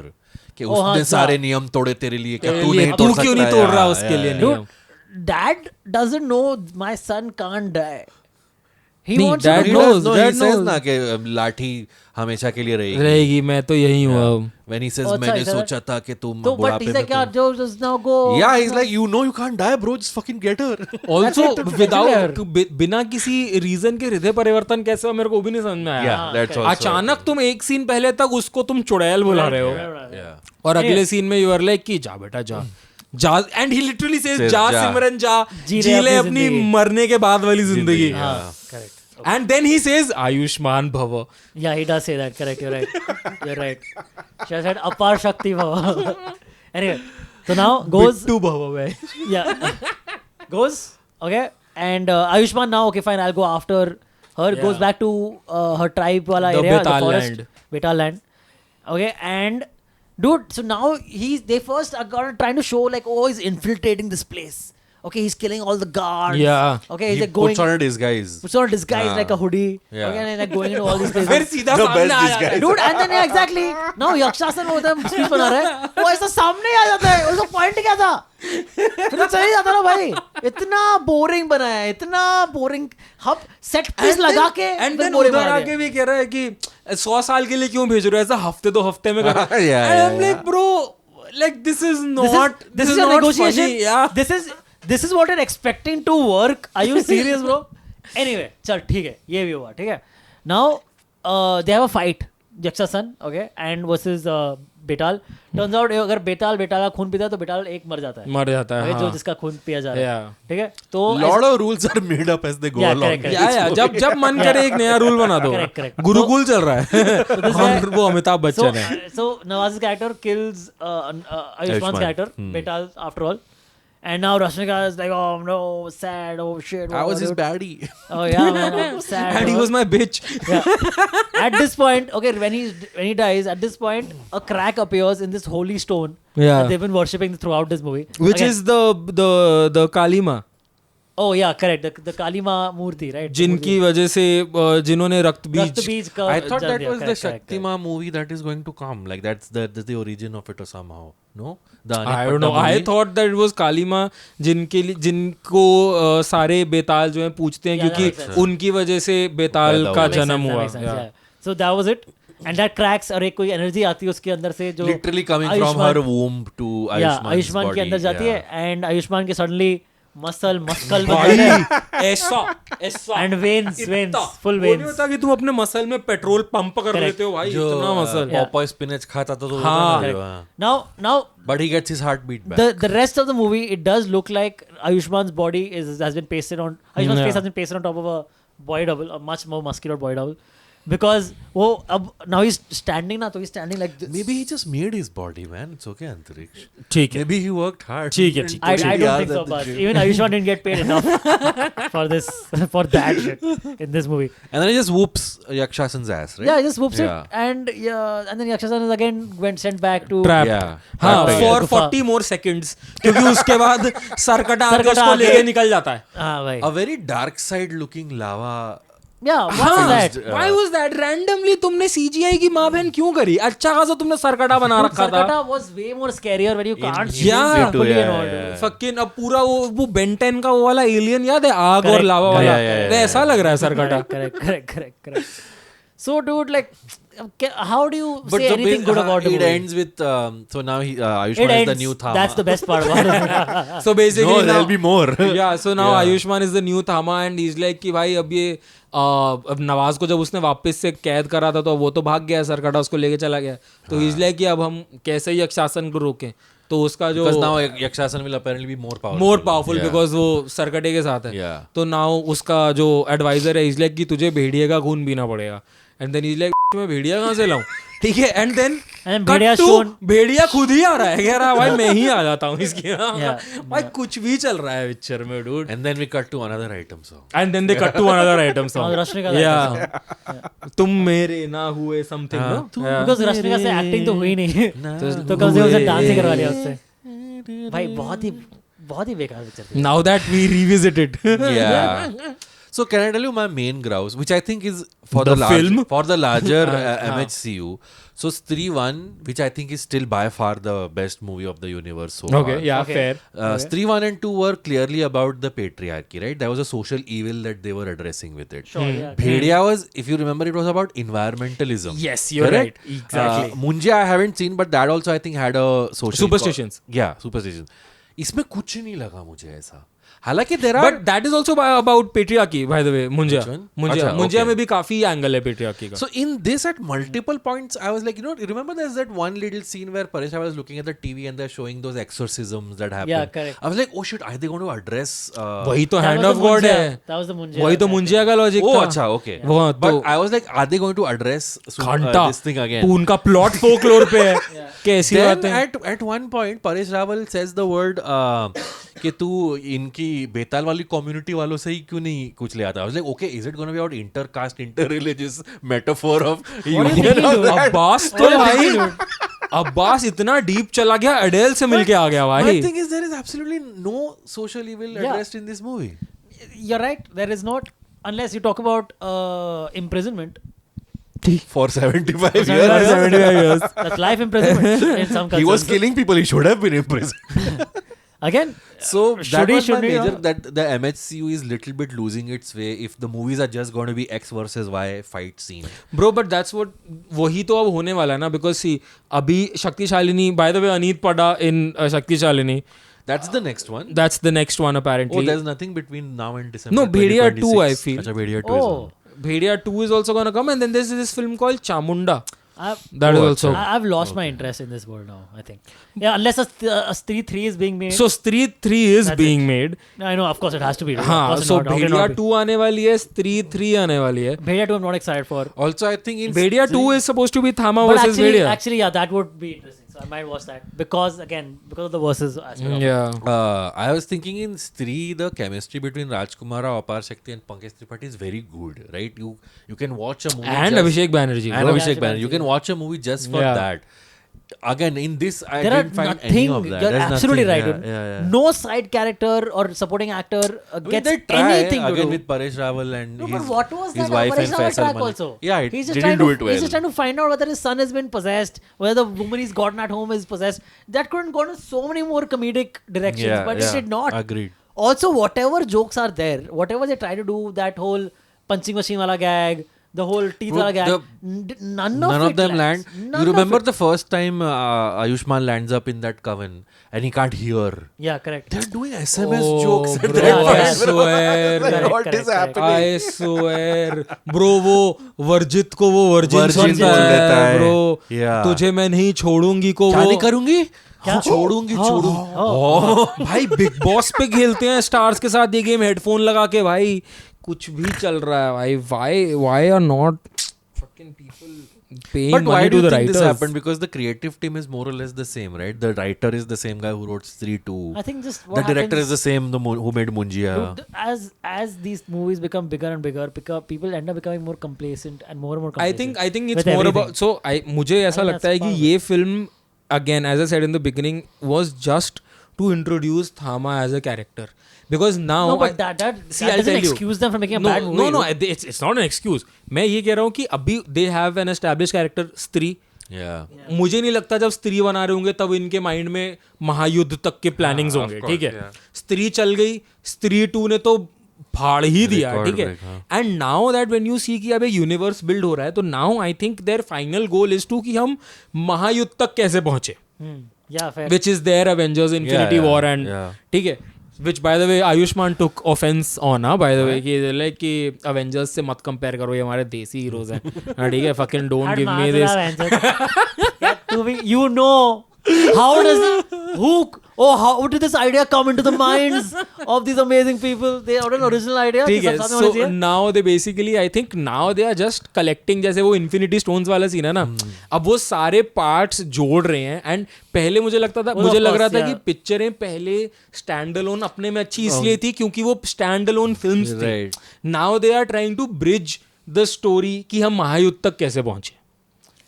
कि Oh, हाँ, उसने अच्छा. सारे नियम तोड़े तेरे लिए क्या तू लिए नहीं तू तोड़ क्यों सकता नहीं तोड़ है? रहा Yeah, उसके लिए yeah. नियम? Dude, dad doesn't know my son can't die. He नहीं, wants dad to He know. knows, does know, Dad he says knows. ना कि लाठी हमेशा के लिए रहेगी. रहेगी मैं तो यही हूँ अब. When he says Oh, अच्छा, मैंने इधर- सोचा था कि तुम तो but बुढ़ापे he's में like, yeah, just now go. Yeah, he's like, you know you can't die, bro. Just fucking get her. Also That's it, without बिना किसी रीजन के हृदय परिवर्तन कैसे हुआ मेरे को वो भी नहीं समझ में आया. Yeah, that's also. अचानक तुम एक सीन पहले तक उसको तुम चुड़ैल बुला रहे हो Yeah. और अगले सीन में यू आर लाइक कि जा बेटा जा and he literally says Says, जा जा. सिमरन जा जी जी ले ले अपनी अपनी जिंदगी. मरने के बाद वाली जिंदगी. Yeah. हाँ, correct. And then he says आयुष्मान भव. Yeah, he does say that. Correct. You're right. You're right. She has said apar shakti bhava. Anyway, so now goes. Bittu भव भाई. Yeah. Goes. Okay. And Ayushman now, okay, fine, I'll go after her. Yeah. Goes back to her tribe wala The area, Betal the forest. land. Betal land. Okay. And dude, so now they first are trying to show like, oh, he's infiltrating this place. Okay, he's killing all the guards. Yeah. Okay, he's He like going. puts on a disguise. Puts on a disguise हाँ. like a hoodie. Yeah. Okay, and he's like going into all these फिर places. सीधा The सामने best आ जाता है. disguise. Dude, and then yeah, exactly. Now यक्षासन होता है speech बना रहा है. वो ऐसा सामने ही आ जाता है. उसका पॉइंट क्या था? फिर तो चले जाता ना भाई. इतना बोरिंग बनाया है. इतना बोरिंग. हब सेट पीस लगा के. एंड फिर देन boring उधर बना आके दिया. भी कह रहा है कि 100 साल के लिए क्यों भेज रहे हो ऐसा हफ्ते 2 हफ्ते में कर. Yeah, yeah, I am yeah. Like bro like this is This not is your not negotiation. funny. Yeah. This is what you're expecting to work. Are you serious, bro? Anyway, चल ठीक है. ये भी हुआ. ठीक है. Now they have a fight. यक्षासन, okay, and versus Beetal. Turns out अगर बेताल का खून पीता है तो बेताल एक मर जाता है. मर जाता है. Okay, जो जिसका खून पिया जा रहा है. Yeah. ठीक है. तो Lot of rules are made up as they go Yeah, along. correct, correct. या जब मन करे एक नया रूल बना दो. Correct. गुरुकुल चल रहा है. this और वो अमिताभ बच्चन है. So Nawaz's character kills Ayushman's Ayushman. character, Betal, after all. And now Rashmika is like, oh no, sad, oh shit. I was his dude. baddie. Oh yeah, man, I'm sad. And he bro. was my bitch. Yeah. At this point, okay, when he dies, at this point, a crack appears in this holy stone Yeah. that they've been worshipping throughout this movie. Which Again, is the Kalima. oh yeah, correct, the Kalima Murti, right? The जिनकी Murti. वजह से जिन्होंने रक्त रक्त बीज. बीज का I thought जन्म that दिया, was the correct, correct. Shaktima movie that is going to come. Like that's the origin of it or somehow. No? The I don't know. I thought that it was Kalima जिनको सारे बेताल जो हैं पूछते हैं Yeah, that क्योंकि makes sense. उनकी वजह से बेताल पैदा का हुआ. That makes जन्म sense, that हुआ. makes sense, Yeah. yeah. So that was it. and that cracks और एक कोई energy आती है उसके अंदर से जो Literally coming from Ayushman- her womb to Ayushman's Ayushman के body, अंदर जाती yeah. है and आयुष्मान के suddenly मसल भाई ऐसा and veins full वो नहीं veins होता कि तुम अपने मसल में पेट्रोल पंप कर Correct. लेते हो भाई जो इतना मसल Popeye spinach खाता था तो हाँ. होता ना, now but he gets his heartbeat back. the rest of the movie it does look like Ayushman's body has been pasted on Ayushman's face has been pasted on top of a body double, a much more muscular body double, because वो अब now he's standing ना तो he's standing like this. Maybe he just made his body, man. It's okay, Antariksh. ठीक है Maybe he worked hard. ठीक है I don't think so, but even Ayushman didn't get paid enough for that shit in this movie. And then he just whoops Yakshasan's ass, right? Yeah, he just whoops Yeah. it, and then Yakshasan is again went sent back to trap Yeah. हाँ Trap for गुफा. 40 more seconds क्योंकि उसके बाद सरकटा आके सरकटा उसको आके- लेके निकल जाता है हाँ भाई A very dark side looking lava. yeah what's that Why was that? Randomly तुमने CGI की माँ बहन क्यों करी? अच्छा खासा तुमने सरकटा बना रखा था Sarkata was way more scarier when you can't see Yeah. him properly Yeah, and all. yeah, yeah. Fucking अब पूरा वो बेंटेन का वो वाला एलियन याद है आग और Correct. लावा वाला Yeah. वैसा लग रहा है Sarkata correct so dude like how do you But say the anything good about the it movie? ends with so now he It Ayushman is the ends. new Thama. That's the best part about it. so basically No, now, there'll be more. yeah so now Yeah. Ayushman is the new Thama and he's like कि भाई अब ये अब नवाज को जब उसने वापस से कैद करा था तो वो तो भाग गया सरकटा उसको लेके चला गया तो he's like कि अब हम कैसे ही शासन को रोकें तो उसका जो Because now Yakshasan will apparently be more powerful. More powerful Yeah. Because वो सरकटे के साथ है Yeah. तो नाउ उसका जो एडवाइजर है इज लाइक कि तुझे भेड़िया का खून पीना पड़ेगा एंड देन इज लाइक मैं भेड़िया कहाँ से लाऊं ठीक है and then And Bhediya shown- Bhediya खुद ही आ रहा है कह रहा है भाई मैं ही आ जाता हूँ इसके Yeah. भाई कुछ भी चल रहा है पिक्चर में dude And then we cut to another item song. And then they cut to another item Oh, Rashmika song का या तुम मेरे ना हुए समथिंग हाँ. नो because Rashmika से acting तो हुई नहीं तो कम से कम उसे डांस ही करवा लिया उससे भाई बहुत ही बेकार पिक्चर थी now that we revisit it Yeah. So can I tell you my main grouse, which I think is for The the, film? for the larger MHCU. So Stree 1, which I think is still by far the best movie of the universe so okay far. या Okay. Fair Stree 1 and 2 were clearly about the patriarchy, right? There was a social evil that they were addressing with it. Sure, yeah. Bhedia was, if you remember, it was about environmentalism. Yes, you're Correct? right. Exactly. Munjia I haven't seen, but that also I think had a social Superstitions. Yeah, superstitions. इसमें कुछ नहीं लगा मुझे ऐसा. हालांकि there are but that is also about patriarchy bye the way Munjya Which one? Munjya अच्छा, Munjya okay. में भी काफी एंगल है पेट्रियार्की का So in this, at multiple points, I was like, you remember there's that one little scene where Paresh was looking at the TV and they're showing those exorcisms that happen. Yeah, correct. I was like, oh shit, are they going to address? वही तो That hand was of the God Munjia. है That was the Munjia. वही तो मुंजिया का logic Oh, था अच्छा, okay. वो But तो I was like, are they going to address घंटा this thing again? उनका प्लॉट फोकलोर पे है कैसी बात Then है at one point, Paresh Rawal says the word कि तू इनकी बेताल वाली कम्युनिटी वालों से ही क्यों नहीं कुछ ले आता? I was like, okay, is it going to be about intercaste, interreligious metaphor of union of that? Abbas तो भाई अब्बास इतना डीप चला गया अडेल से मिलके आ गया My भाई thing is, there is absolutely no social evil Yeah. addressed in this movie. You're right. There is not, unless you talk about imprisonment. For 75 years. 75 years That's life imprisonment in some He was cultures. killing people. He should have been imprisoned. Again, So that should he, was my should he, major, huh? that the MHCU is little bit losing its way if the movies are just going to be X versus Y fight scene. Bro but that's what वही तो अब होने वाला है ना because see अभी Shaktishalini by the way Aneet Padda in Shaktishalini That's the next one. That's the next one Oh, apparently there's nothing between now and December. No, Bhedia 2 I 2026. feel. Acha, Bhedia 2 is oh, on. Bhediya 2 is also gonna come and then there's this film called Chamunda I've, that is Oh, also I've lost my interest in this world now, I think. Yeah, unless a Stree 3 is being made. so Stree 3 is That's being made I know, of course it has to be. Of हाँ course so not. How can Bhediya not be? 2 आने वाली है Stree 3 आने वाली है Bhedia 2 I'm not excited for. Also, I think in Bhediya 2 is supposed to be Thama But versus Bhediya actually, yeah, that would be interesting. So I might watch that because of the versus aspect. of it. yeah I was thinking in Stree, the chemistry between Rajkumara, Apar Shakti, and Pankaj Tripathi is very good, right? You can watch a movie and just- Abhishek Banerjee and bro. Abhishek Yeah, Banerjee. You can watch a movie just for Yeah. that. Again, in this, I There are didn't find nothing. any of that. You're There's absolutely nothing. right. Yeah, dude. yeah, yeah. No side character or supporting actor I mean, gets they try anything to again do. with Paresh Rawal and No, his, but what was his that wife Paresh and Rawal Faisal track Malik. also? Yeah, it He's just didn't trying do to, it well. He's just trying to find out whether his son has been possessed, whether the woman he's gotten at home is possessed. That couldn't go in so many more comedic directions, Yeah, but yeah. it did not. Agreed. Also, whatever jokes are there, whatever they try to do, that whole punching machine wala gag, The whole teeth Bro, gag. None of of it them lands. land. None You of remember it. the first time Ayushman lands up in that coven and he can't hear. Yeah, correct. They're doing SMS Oh, jokes at bro, that Yeah, point. I swear. Correct, What correct, is correct. happening? I swear. Bro, वो वर्जित को वो virgin virgin समझता बोल देता है है. Bro. Yeah. तुझे मैं नहीं छोड़ूंगी को क्या वो नहीं करूंगी? क्या? छोड़ूंगी हाँ, छोड़ूंगी. हाँ, भाई बिग बॉस पे खेलते हैं स्टार्स के साथ ये गेम हेडफोन लगा के भाई कुछ भी चल रहा है भाई why are not fucking people paying But why money do to you the think this writers? happened? Because the creative team is more or less the same, right? The writer is the same guy who wrote Stree 2. I think just The what director happens, is the same who made Munjia. dude, as these movies become bigger and bigger, people end up becoming more complacent and more complacent. I think it's with more everything. about so मुझे ऐसा think लगता है that's कि part of ये film again as I said in the beginning was just to introduce Thama as a character because now No, but that See, I'll doesn't tell you. excuse them from making a no, bad movie. no, dude. it's not an excuse. मैं ये कह रहा हूँ कि अभी they have an established character स्त्री. Yeah. मुझे नहीं लगता जब स्त्री बना रहे होंगे तब इनके माइंड में महायुद्ध तक के प्लानिंग्स हाँ, होंगे of ठीक course, है. yeah. स्त्री चल गई, स्त्री 2 ने तो फाड़ ही दिया Record ठीक है. break, हाँ. And now that when you see कि अब यूनिवर्स बिल्ड हो रहा है तो now I think their final goal is to कि हम महायुद्ध तक कैसे पहुंचे Yeah, fair. which is their Avengers Infinity yeah, War and yeah. ठीक है. Which by the way Ayushman took offense on by the way कि like कि Avengers से मत compare करो ये हमारे देसी heroes हैं. हाँ ठीक है fucking don't Hard give me master this. Avengers. Yeah, to be, you know, how does how did this idea come into the minds of these amazing people? They had an original idea. ठीक कि है. सब सामने होना So चाहिए. now they basically I think now they are just collecting जैसे वो Infinity Stones वाला सीन है ना. अब वो सारे parts जोड़ रहे हैं and पहले मुझे लगता था Well, मुझे of लग रहा course, था कि yeah. पिक्चरें पहले स्टैंड अलोन अपने में अच्छी इसलिए थी क्योंकि वो स्टैंड अलोन फिल्म्स थी. Right. Now they are trying to bridge the story कि हम महायुद्ध तक कैसे पहुंचे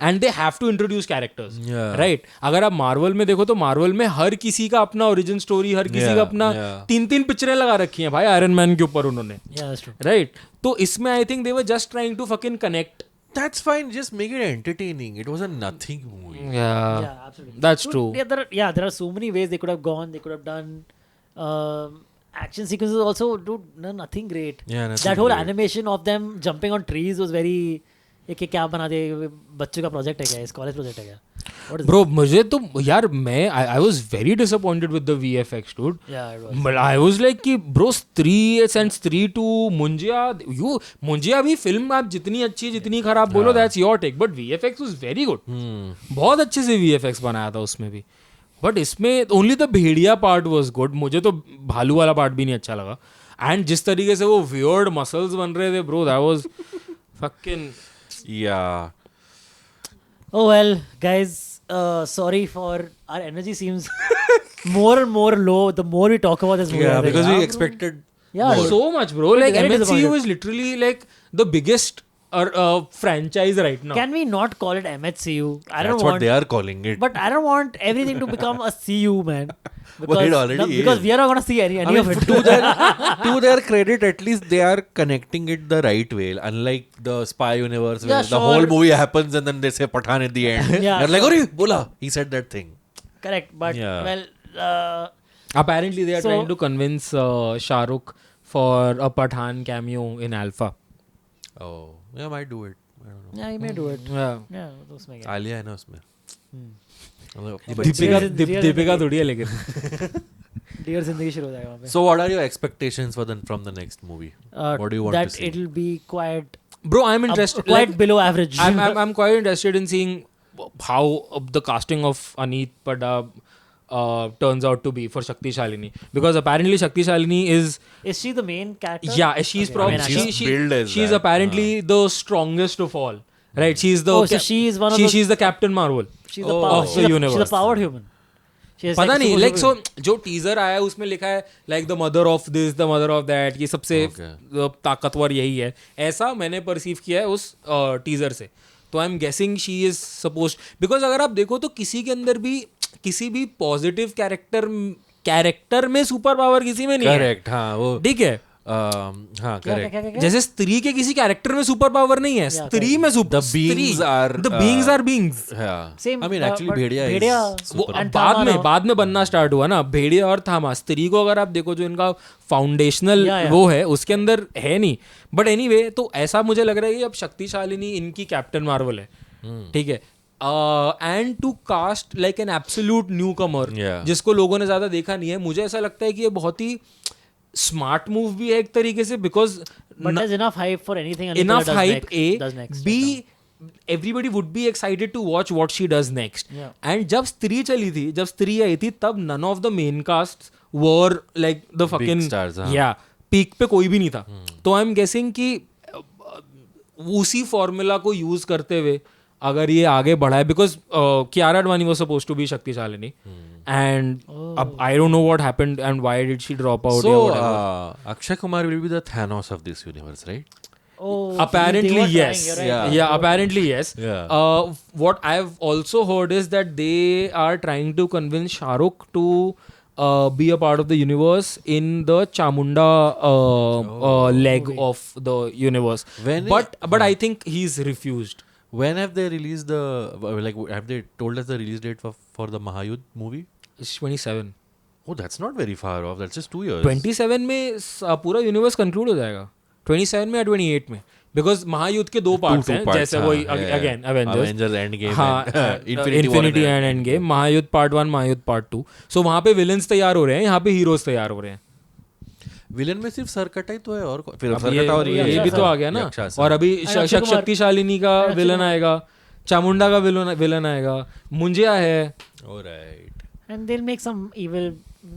and they have to introduce characters Yeah. Right. अगर आप मार्वल में देखो तो मार्वल में हर किसी का अपना ओरिजिन स्टोरी हर किसी Yeah, का अपना yeah. 3 पिक्चरें लगा रखी हैं भाई आयरन मैन के ऊपर उन्होंने Yeah, that's true. राइट. तो इसमें I think they were just trying to fucking connect. That's fine. Just make it entertaining. It was a nothing movie. Yeah, absolutely. That's Dude, true. there are so many ways they could have gone. They could have done action sequences also. Dude, nothing great. Yeah, nothing that whole great. animation of them jumping on trees was very. ये क्या बना दे बच्चों का project है क्या इस college project है क्या What is ब्रो मुझे तो यार मैं I was very disappointed with the VFX dude. it? Yeah, it was. But I was like कि bro स्त्री and स्त्री 2 मुंजिया भी फिल्म आप जितनी अच्छी जितनी खराब बोलो that's your take but VFX was very good. बहुत अच्छे से VFX बनाया था उसमें भी. बट इसमें only the Bhediya part was good. मुझे तो भालू वाला पार्ट भी नहीं अच्छा लगा. एंड जिस तरीके से वो वियर्ड मसल्स बन रहे थे bro that was fucking. Yeah. Oh well, guys. Sorry for our energy seems more and more low the more we talk about this movie. Yeah, I think. because we bro. expected. Yeah, more. dude. So much bro like Very MCU disappointed. is literally like the biggest franchise right now. Can we not call it MHCU? I don't That's what want. they are calling it. But I don't want everything to become a CU, man. But it already because is. we are not going to see any I of mean, it. to their credit, at least they are connecting it the right way. Unlike the spy universe, where Yeah, the sure. whole movie happens and then they say Pathan at the end. Yeah, They're like, sure. "Arey, bola, he said that thing." Correct. But, Yeah. well, Apparently they are So- trying to convince Shah Rukh for a Pathan cameo in Alpha. Oh, yeah, might do it. I don't know. yeah, he may do it. Yeah. Yeah, तो उसमें क्या? आलिया है ना उसमें. मतलब अपनी बच्ची दीपिका है. दीपिका थोड़ी है लेकिन. Dear जिंदगी शुरू हो जाएगा वहाँ पे. So, what are your expectations from the next movie? What do you want that to see? it'll be quite Bro, I'm interested. quite like, below average. I'm quite interested in seeing how the casting of Aneet Padda turns out to be for Shakti Shalini because apparently Shakti Shalini is Is she the main character? yeah she's Okay. probably I mean, she's billed as she's that. apparently the strongest of all. Right, she's the Oh, so she is one of the- she's the Captain Marvel. She's the Oh. power. Of She's the a universe. powered human. She is पता like नहीं super like so human. जो teaser आया है उसमें लिखा है like the mother of this the mother of that ये सबसे ताकतवर यही है ऐसा मैंने परसीव किया है उस टीजर से. तो I am guessing she is suppose because अगर आप देखो तो किसी के अंदर भी किसी भी पॉजिटिव कैरेक्टर में सुपर पावर किसी में नहीं है. Correct. हाँ वो ठीक है. हाँ करेक्ट. क्या? जैसे स्त्री के किसी कैरेक्टर में सुपर पावर नहीं है, स्त्री में The beings are beings. Yeah. Same, I mean actually but Bhediya Bhediya is वो super. and थामा ना. बाद में बनना स्टार्ट हुआ ना, भेड़िया और थामा. स्त्री को अगर आप देखो जो इनका फाउंडेशनल Yeah. वो है उसके अंदर है नहीं. बट एनीवे तो ऐसा मुझे लग रहा है कि अब शक्तिशालिनी इनकी कैप्टन मार्वल है, ठीक है. And to cast like an absolute newcomer Yeah. जिसको लोगों ने ज्यादा देखा नहीं है, मुझे ऐसा लगता है कि ये बहुत ही स्मार्ट मूव भी है एक तरीके से, because But there's enough hype for anything. enough hype does next. B everybody would be excited to watch what she does next. Yeah. And जब स्त्री आई थी तब none of the main casts were like the fucking stars, हाँ. yeah, peak पे कोई भी नहीं था. तो I'm guessing कि उसी फॉर्मूला को यूज करते हुए अगर ये आगे बढ़ा है, because Kiara Advani was supposed to be Shaktishalini and I don't know what happened and why did she drop out. So or whatever. Akshay Kumar will be the Thanos of this universe, right? Oh, Apparently they were yes. trying, you're right. Yeah, apparently yes. Yeah. What I've also heard is that they are trying to convince Shah Rukh to be a part of the universe in the Chamunda leg of the universe. But I think he's refused. When have they released the have they told us the release date for the Mahayudh movie? It's 27. Oh, that's not very far off. That's just 2 years. 27 में पूरा universe conclude हो जाएगा. 27 में या 28 में, because महायुद्ध के दो पार्ट्स हैं, जैसे वही अगेन Avengers Endgame हाँ, and Infinity and Endgame, महायुद्ध पार्ट 1, महायुद्ध पार्ट 2. सो वहाँ पे विलन्स तैयार हो रहे हैं, यहाँ पे हीरोज तैयार हो रहे हैं. विलन में सिर्फ सरकटा ही तो है, और फिर अब सरकटा और ये भी तो आ गया ना. और अभी शक्तिशालिनी का विलन आएगा, चामुंडा का विलन आएगा, मुंजिया है. Alright. And they'll make some evil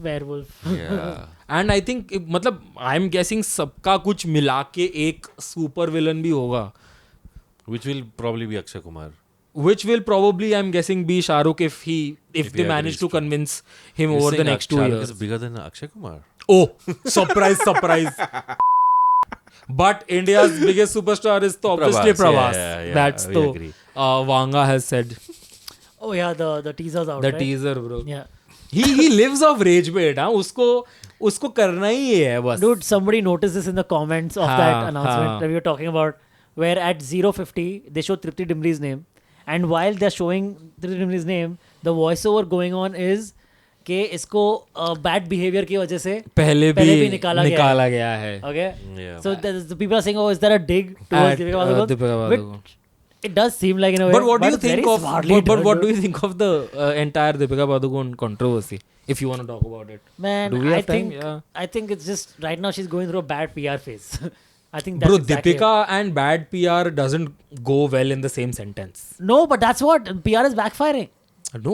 werewolf. Yeah. And I think मतलब आई एम गेसिंग सबका कुछ मिला के एक सुपर विलन भी होगा, Which will probably be Akshay Kumar. which will probably I'm guessing be Shah Rukh if they he manage agrees to to. convince him You're over the saying next 2 Shah Rukh years. is bigger than Akshay Kumar. Oh, surprise. But India's biggest superstar is to obviously Prabhas. Prabhas. Yeah, That's we the agree. Vanga has said. Oh yeah, the teaser's out. The right? teaser, bro. Yeah. He lives off rage bait. हाँ, उसको करना ही ये है बस. Dude, somebody noticed this in the comments of that announcement हाँ. that we were talking about, where at 0:50 they show Tripti Dimri's name, and while they're showing Tripti Dimri's name, the voiceover going on is कि इसको bad behavior की वजह से पहले भी निकाला गया है. Okay. Yeah. So the people are saying, oh, is there a dig towards Deepika Padukone? Deepika Padukone. Which it does seem like in a way. But what do you it's very think of? smartly done, What do dude. you think of the entire Deepika Padukone controversy? If you want to talk about it, Man, do we I have time? think Yeah. I think it's just right now she's going through a bad PR phase. I think that's Bro, exactly Deepika and bad PR doesn't go well in the same sentence. it. No, but that's what PR is backfiring. No,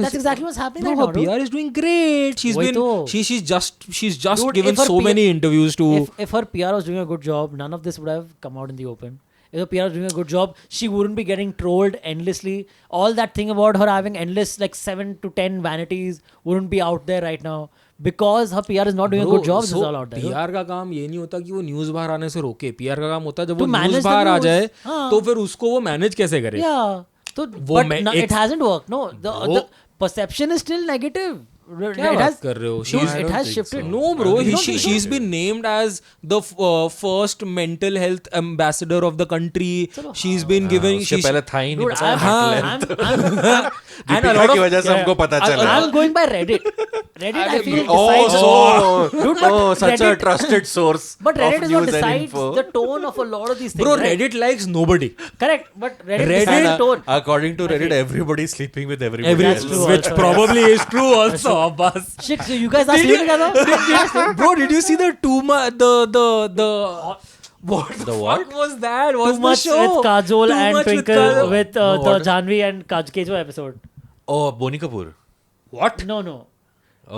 That's exactly what's happening No, right her now, dude. PR is doing great. She's वही been तो. she's just Dude, given if her so many interviews to. If her PR was doing a good job, none of this would have come out in the open. If her PR was doing a good job, she wouldn't be getting trolled endlessly. All that thing about her having endless like 7 to 10 vanities wouldn't be out there right now because her PR is not doing a good job. This is all out there. PR का काम ये नहीं होता कि वो news बाहर आने से रोके. PR का काम होता है जब To वो manage न्यूज the बाहर आ news. जाए हाँ. तो फिर उसको वो मैनेज कैसे करे. Yeah. So, वो but मैं- it hasn't worked. No, the perception is still negative. क्या It बात has, कर रहे हो? dude, I it don't has think shifted. so. No, bro. You don't think so? She's been named as the first mental health ambassador of the country. चलो, She's been given. उससे She's पहले था ही नहीं Dude, पता I'm and a Deepika lot की of वजह से हमको पता चला. I'm going by Reddit. Reddit, I feel Oh, decides. Dude, but such a Reddit- trusted source. But Reddit of is what news and decides info. the tone of a lot of these things. bro. right? Reddit likes nobody. Correct, but Reddit Reddit- decides the tone. According to Reddit, everybody is sleeping with everybody That's else. true. Which also, probably is troo also. Abbas. Shit, so you guys are sleeping together? Bro, did you see the what The what? fuck was that? Was Too much the show? with Kajol Too and much with Twinkle Kajol. with No, the what? Janhvi and Kejo episode. Oh, Boni Kapoor. What? No.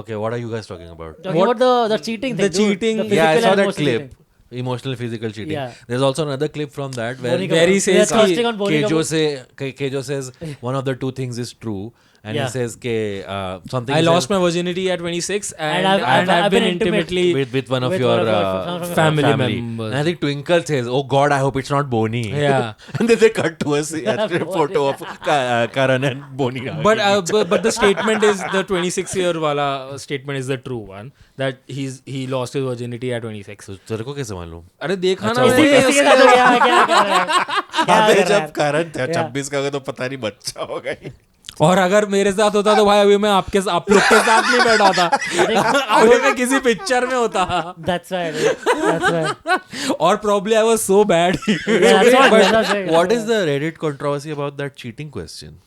Okay, what are you guys talking about? Talking What? about the cheating The thing. dude. cheating- The Yeah, I physical saw and that emotional clip. cheating. Emotional, physical cheating. Yeah. There's also another clip from that where Boni Where he Kapoor. says They're कि trusting on Boni Kapoor. Kejo says one of the two things is true, and Yeah. he says ke something. I he lost says my virginity at 26 and I've I've been intimately with one of with your one of your family members. And I think Twinkle says, "Oh God, I hope it's not Boni." Yeah. And then they cut to a photo of Karan and Boni. but the statement is the 26-year wala statement is the true one that he lost his virginity at 26. तो तेरे को कैसे मालूम? अरे देखा ना अच्छा, मैंने इसी के साथ हो गया, क्या कर रहा है? क्या अबे कर रहा जब है? करण था Yeah. 26 का तो पता नहीं बच्चा होगा ही। और अगर मेरे साथ होता तो भाई अभी मैं आप लोग के साथ नहीं बैठा था अभी मैं किसी पिक्चर में होता That's right. That's right. और probably I was so bad Yeah, that's what Vela said. What is the Reddit controversy about that cheating question?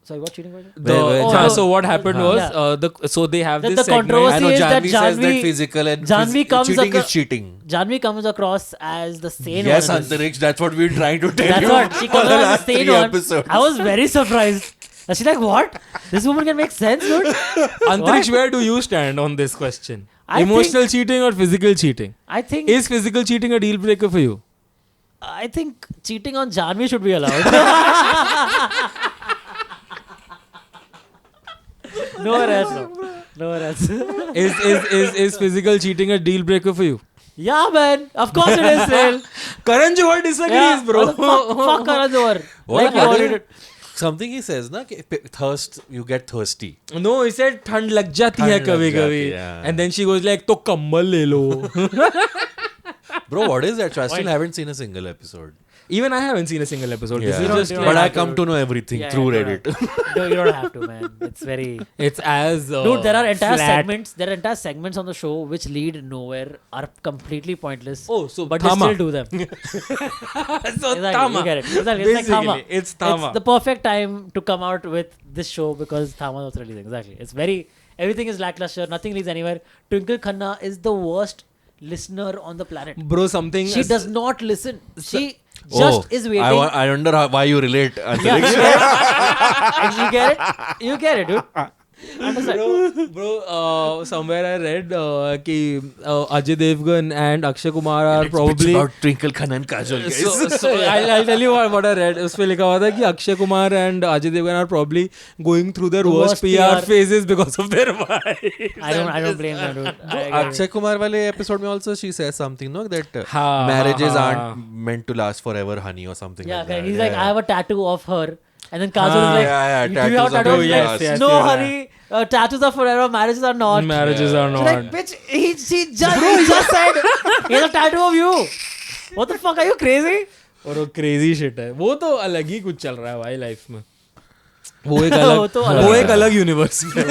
Sorry, what cheating was it? Where- so what happened was Yeah. so they have The this segment. controversy I know is that Janvi says that Janvi- physical and Janvi comes cheating acro- is cheating. Janvi comes across as the sane Yes, one. Antariksh, that's what we're trying to tell That's you. what she for comes the across as last the sane 3 one. episodes. I was very surprised. And she's like, what? This woman can make sense, dude? Antariksh, where do you stand on this question? I Emotional cheating or physical cheating? I think Is physical cheating a deal breaker for you? I think cheating on Janvi should be allowed. Nowhere else. No. Nowhere else. Is physical cheating a deal breaker for you? Yeah, man. Of course it is, Sale. Karan Johar disagrees, bro. What the fuck Karan Johar. What Like you about already it? Something he says, na, कि thirst, you get thirsty. No, he said ठंड लग जाती है ठंड लग कभी जाती कभी. है. And then she goes like तो कम्बल ले लो. Bro, what is that? I still haven't seen a single episode. Even I haven't seen a single episode. This Yeah. is just You But don't I have come to- to know everything Yeah, through yeah, Reddit. No, you don't have to, man. It's very. it's as Dude, there are entire flat. segments. There are entire segments on the show which lead nowhere, are completely pointless. Oh, so but Thama. they still do them. So Exactly, Thama. you get it. Exactly. It's like Thama. Basically, it's Thama. It's the perfect time to come out with this show because Thama was releasing. Exactly. It's very. Everything is lackluster. Nothing leads anywhere. Twinkle Khanna is the worst listener on the planet. Bro, something. She does not listen. She just is waiting. I wonder why you relate, Yeah, Antariksh. and you get it. You get it, dude. Understand? Bro, somewhere I read कि Ajay Devgan and Akshay Kumar are It's probably. about Twinkle Khanna and Kajol, guys. So I'll tell you what I read. उस पे लिखा हुआ था कि Akshay Kumar and Ajay Devgan are probably going through their The worst worst PR PR. phases because of their wives. I don't blame them, dude. I get it. Akshay Kumar wale episode mein also she says something, no, that Ha, marriages ha. aren't meant to last forever, honey, or something Yeah, like that. he's like, I have a tattoo of her. And then Kajol is like, yeah, do you have tattoos of tattoos? her, He's yes, like, yes, no, yes, honey, tattoos are forever, marriages are not. Marriages are She's not. like, bitch, he just said, he has a tattoo of you. What the fuck, are you crazy? और वो crazy shit है. वो तो अलग ही कुछ चल रहा है भाई लाइफ में. वो एक वो तो अलग अलग वो है. एक अलग यूनिवर्स है.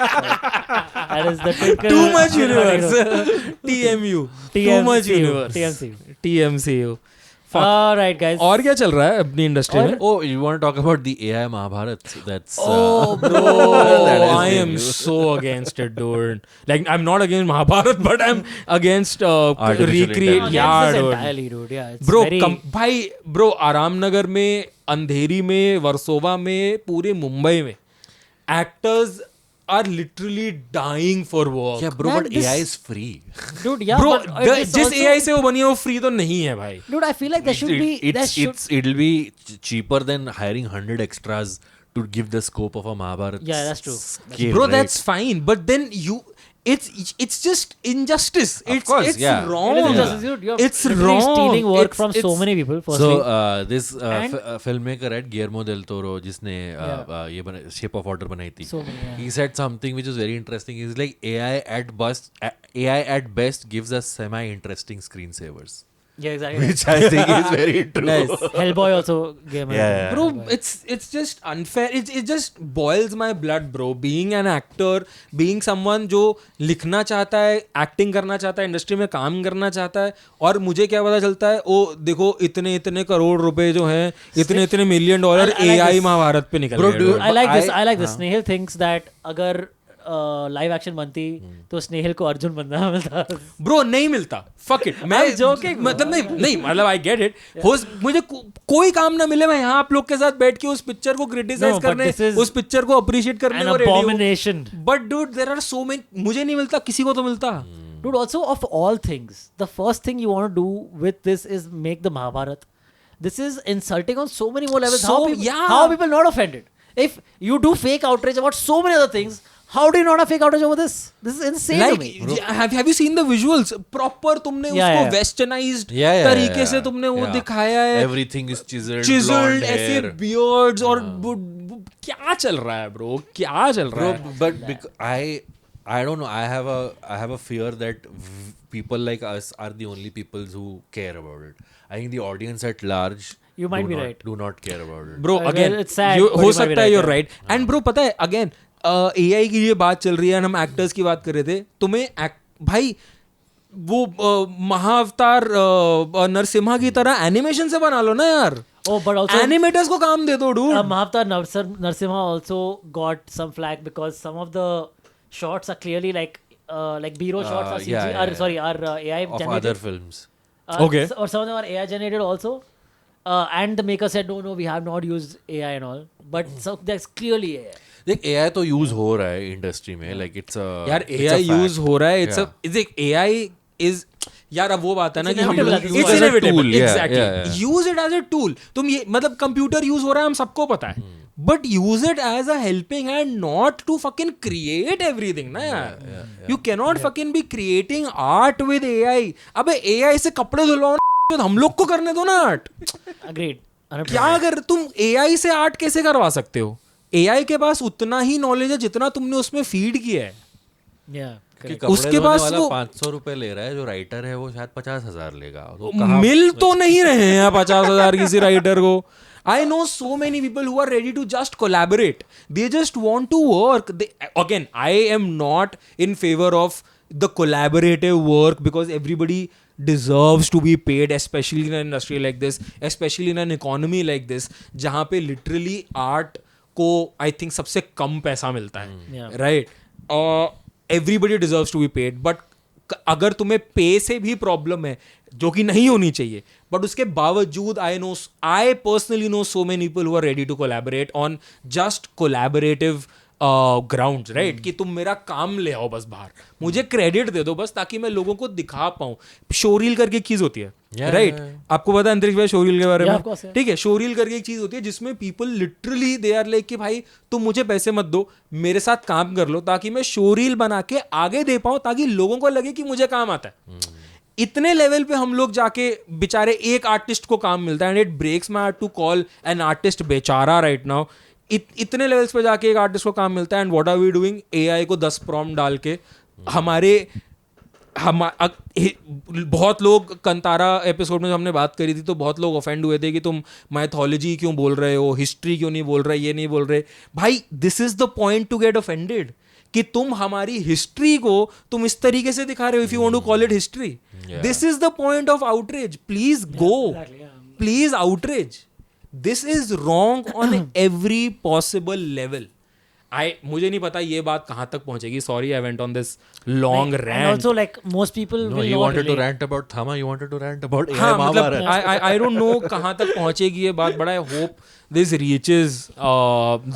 That is the Twinkle. Too much universe. TMU. Too much universe. TMCU. TMCU. Fuck. All right, guys. और क्या चल रहा है अपनी इंडस्ट्री में? Oh, you want to talk about the AI Mahabharat? That's Oh, bro, That is I the am news. so against it, dude. Like, I'm not against Mahabharat, but I'm against Artificial recreate. intelligence. Yeah, This is dude. entirely, dude. Yeah, it's Bro, very. भाई, bro, आराम नगर में, अंधेरी में, वर्सोवा में, पूरे मुंबई में, actors are literally dying for work. yeah, bro, Man, but this- AI is free. Dude, yeah, Bro, but it's जिस also- AI से वो बनी है वो free तो नहीं है भाई. Dude, I feel like there should be. There should. It'll be cheaper than hiring 100 extras to give the scope of a Mahabharat. Yeah, that's true. Scale, Bro, right? that's fine, but then it's just injustice. It's course, it's yeah. wrong. It is injustice, dude. You're It's literally wrong. stealing work It's- from so it's- many people. So Firstly, this And- filmmaker at Guillermo del Toro, जिसने Yeah. ये Shape of Water बनाई थी. So many, yeah. He said something which is very interesting. He's like AI at best gives us semi-interesting screensavers, yeah, exactly. which I think is very true. Nice. Hellboy also gave Yeah. Bro, it's just unfair. It just boils my blood, bro. Being an actor, being someone जो लिखना चाहता है, acting करना चाहता है, industry में काम करना चाहता है, और मुझे क्या पता चलता है, ओ देखो इतने इतने करोड़ रुपए जो हैं, इतने इतने $1 million I like AI this. Mahabharat पे निकल Bro, गए. dude, dude. I like this. I- I like this. हाँ. Snehal thinks that अगर लाइव एक्शन बनती तो स्नेहिल को अर्जुन बनना मिलता. ब्रो नहीं मिलता. Fuck it. मैं I'm joking, bro. मतलब नहीं मतलब आई गेट इट. मुझे कोई काम ना मिले, मैं यहाँ आप लोग के साथ बैठ के उस पिक्चर को क्रिटिसाइज No, but करने, this is उस पिक्चर को अप्रिशिएट करने An को रेडी हूँ. abomination. But dude there are so many. मुझे नहीं मिलता, किसी को तो मिलता. Dude, also of all things, the first thing you want to do with this is make the Mahabharat. This is insulting on so many more levels. So, how, people, yeah. how are people not offended? If you do fake outrage about so many other things, how do you not have fake outrage over this? This is insane to me. Like, have you seen the visuals? Proper तुमने उसको westernized तरीके से तुमने वो दिखाया है. Everything is chiseled, chiseled, blonde ऐसे hair. beards और क्या चल रहा है bro? क्या चल रहा है? But I don't know. I have a fear that people like us are the only people who care about it. I think the audience at large You might be right. do not care about it. Bro, again, it's sad, but हो you might be सकता है right, you're yeah. right. And bro, पता है again AI की ये बात चल रही है, हम एक्टर्स की बात कर रहे थे. तुम्हें भाई वो महाअवतार नरसिम्हा की तरह एनिमेशन से बना लो ना यार. Oh, but also एनिमेटर्स को काम दे दो dude. Mahavatar Narsimha also got some flack because some of the shots are clearly like B-roll shots are CG. Are AI Of generated. other films. Okay. Or some of them are AI generated also. And the maker said, no, we have not used AI and all. But so that's clearly AI. देख AI तो use हो रहा है industry में, like it's a यार it's a AI fact. Use हो रहा है. It's AI is यार अब वो बात है ना कि हम लोग it's inevitable. Exactly. Use it as a tool. तुम ये मतलब कंप्यूटर यूज हो रहा है हम सबको पता है. But use it as a helping hand, not to fucking create everything ना यार. You cannot fucking be creating art with AI. अबे AI से कपड़े धुलवाओ ना, हम लोग को करने दो ना आर्ट. Agreed. 100%. क्या अगर तुम AI से आर्ट कैसे करवा सकते हो? AI के पास उतना ही नॉलेज है जितना तुमने उसमें फीड किया है. Yeah. कि Correct. कपड़े उसके धोने पास वाला वो 500 रुपए ले रहा है, जो राइटर है वो शायद 50,000 लेगा. तो मिल तो नहीं रहे हैं 50,000 किसी राइटर को. I know so many people who are ready to just collaborate. They just want to work. Again, I am not in favor of the collaborative work because everybody deserves to be paid, especially in an industry like this, especially in an economy like this, जहाँ पे literally art को I think सबसे कम पैसा मिलता है. Yeah. Right? Everybody deserves to be paid, but अगर तुम्हें पे से भी प्रॉब्लम है जो कि नहीं होनी चाहिए, बट उसके बावजूद I personally know so many people who are ready to collaborate on just collaborative grounds, राइट? कि तुम मेरा काम ले आओ बस बाहर, मुझे क्रेडिट दे दो बस ताकि मैं लोगों को दिखा पाऊं. शोरील करके एक चीज होती है, राइट? आपको पता है अंतरिक्ष भाई शोरील के बारे में? ठीक है, शोरील करके एक चीज होती है जिसमें people literally they are like कि भाई तुम मुझे पैसे मत दो, मेरे साथ काम कर लो ताकि मैं शोरील बना के आगे दे पाऊं, ताकि लोगों को लगे कि मुझे काम आता है. इतने लेवल पे हम लोग जाके बेचारे एक आर्टिस्ट को काम मिलता है, and it breaks my heart to call an artist बेचारा राइट नाउ. इतने लेवल्स पे जाके एक आर्टिस्ट को काम मिलता है, and what are we doing? AI को 10 प्रॉम्प्ट डाल के बहुत लोग कंतारा एपिसोड में हमने बात करी थी तो बहुत लोग ऑफेंड हुए थे कि तुम माइथोलॉजी क्यों बोल रहे हो, हिस्ट्री क्यों नहीं बोल रहे, ये नहीं बोल रहे. भाई this is the point to get offended कि तुम हमारी हिस्ट्री को तुम इस तरीके से दिखा रहे हो. If you want to call it history, this is the point of outrage. Please go, please outrage. This is wrong on every possible level. मुझे नहीं पता ये बात कहाँ तक पहुंचेगी. Sorry I went on this long And rant. also, like, most people No, will he not wanted to relate. rant about Thama, you wanted to rant about AI हाँ मतलब Mahabharat. I don't know कहाँ तक पहुंचेगी ये बात, but I hope this reaches the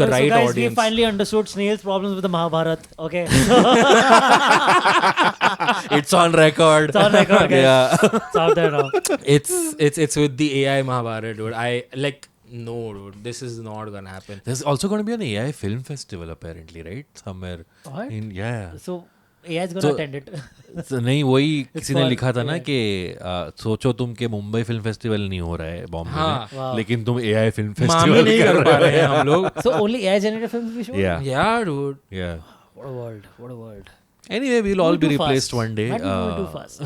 So right guys, audience. we finally understood Snail's problems with the Mahabharat. Okay. It's on record. It's on record, guys. Yeah. It's out there now. It's with the AI Mahabharat, dude. No, dude, this is not gonna happen. There's also going to be an AI film festival apparently, right? Somewhere. What? Yeah. So AI is gonna So- attend it. So, नहीं, वही किसी ने for लिखा था ना AI. कि सोचो तुम के मुंबई फिल्म फेस्टिवल नहीं हो रहा है बॉम्बे हाँ. में, Wow. लेकिन तुम AI फिल्म मामी फेस्टिवल नहीं कर पा रहे हैं हम लोग. So only AI generated films we show. Yeah. Yeah, dude. Yeah. What a world. What a world. Anyway, we'll all be Too replaced fast. one day. Might be moving too fast.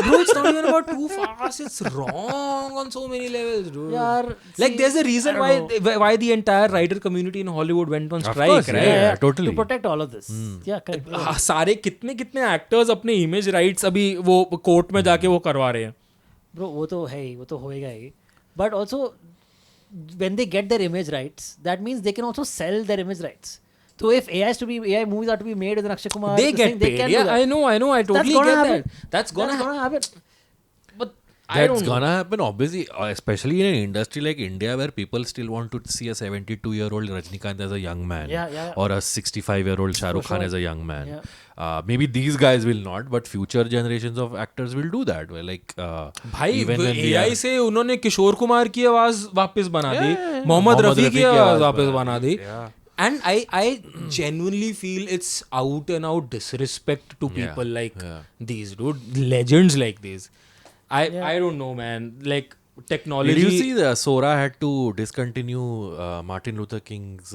Bro, it's not even about too fast. It's wrong on so many levels, dude. Yaar, Like see, there's a reason I don't why the entire writer community in Hollywood went on Of strike, course, right? yeah. totally. To protect all of this. Yeah, correct. सारे कितने actors अपने image rights अभी वो court में जाके वो करवा रहे हैं. Bro, वो तो है ही, वो तो होएगा ही. But also, when they get their image rights, that means they can also sell their image rights. So if AI movies are to be made with Akshay Kumar, They this get thing, they paid. can do Yeah, that. I know. I totally gonna get happen. that. That's gonna happen. But I don't That's know. gonna happen, obviously, especially in an industry like India where people still want to see a 72-year-old Rajnikant as a young man, Yeah. or a 65-year-old Shah Rukh Khan sure. as a young man. Yeah. Maybe these guys will not, but future generations of actors will do that. Where like, भाई even when we AI are- से उन्होंने किशोर कुमार की आवाज वापस बना दी, Yeah. Mohammad Mohammad Rafi Rafi की की आवाज आवाज वापस बना बना दी. दी. Yeah. And I genuinely feel it's out and out disrespect to people like these, dude. Legends like these. I don't know, man. Like technology. Did you see the Sora had to discontinue Martin Luther King's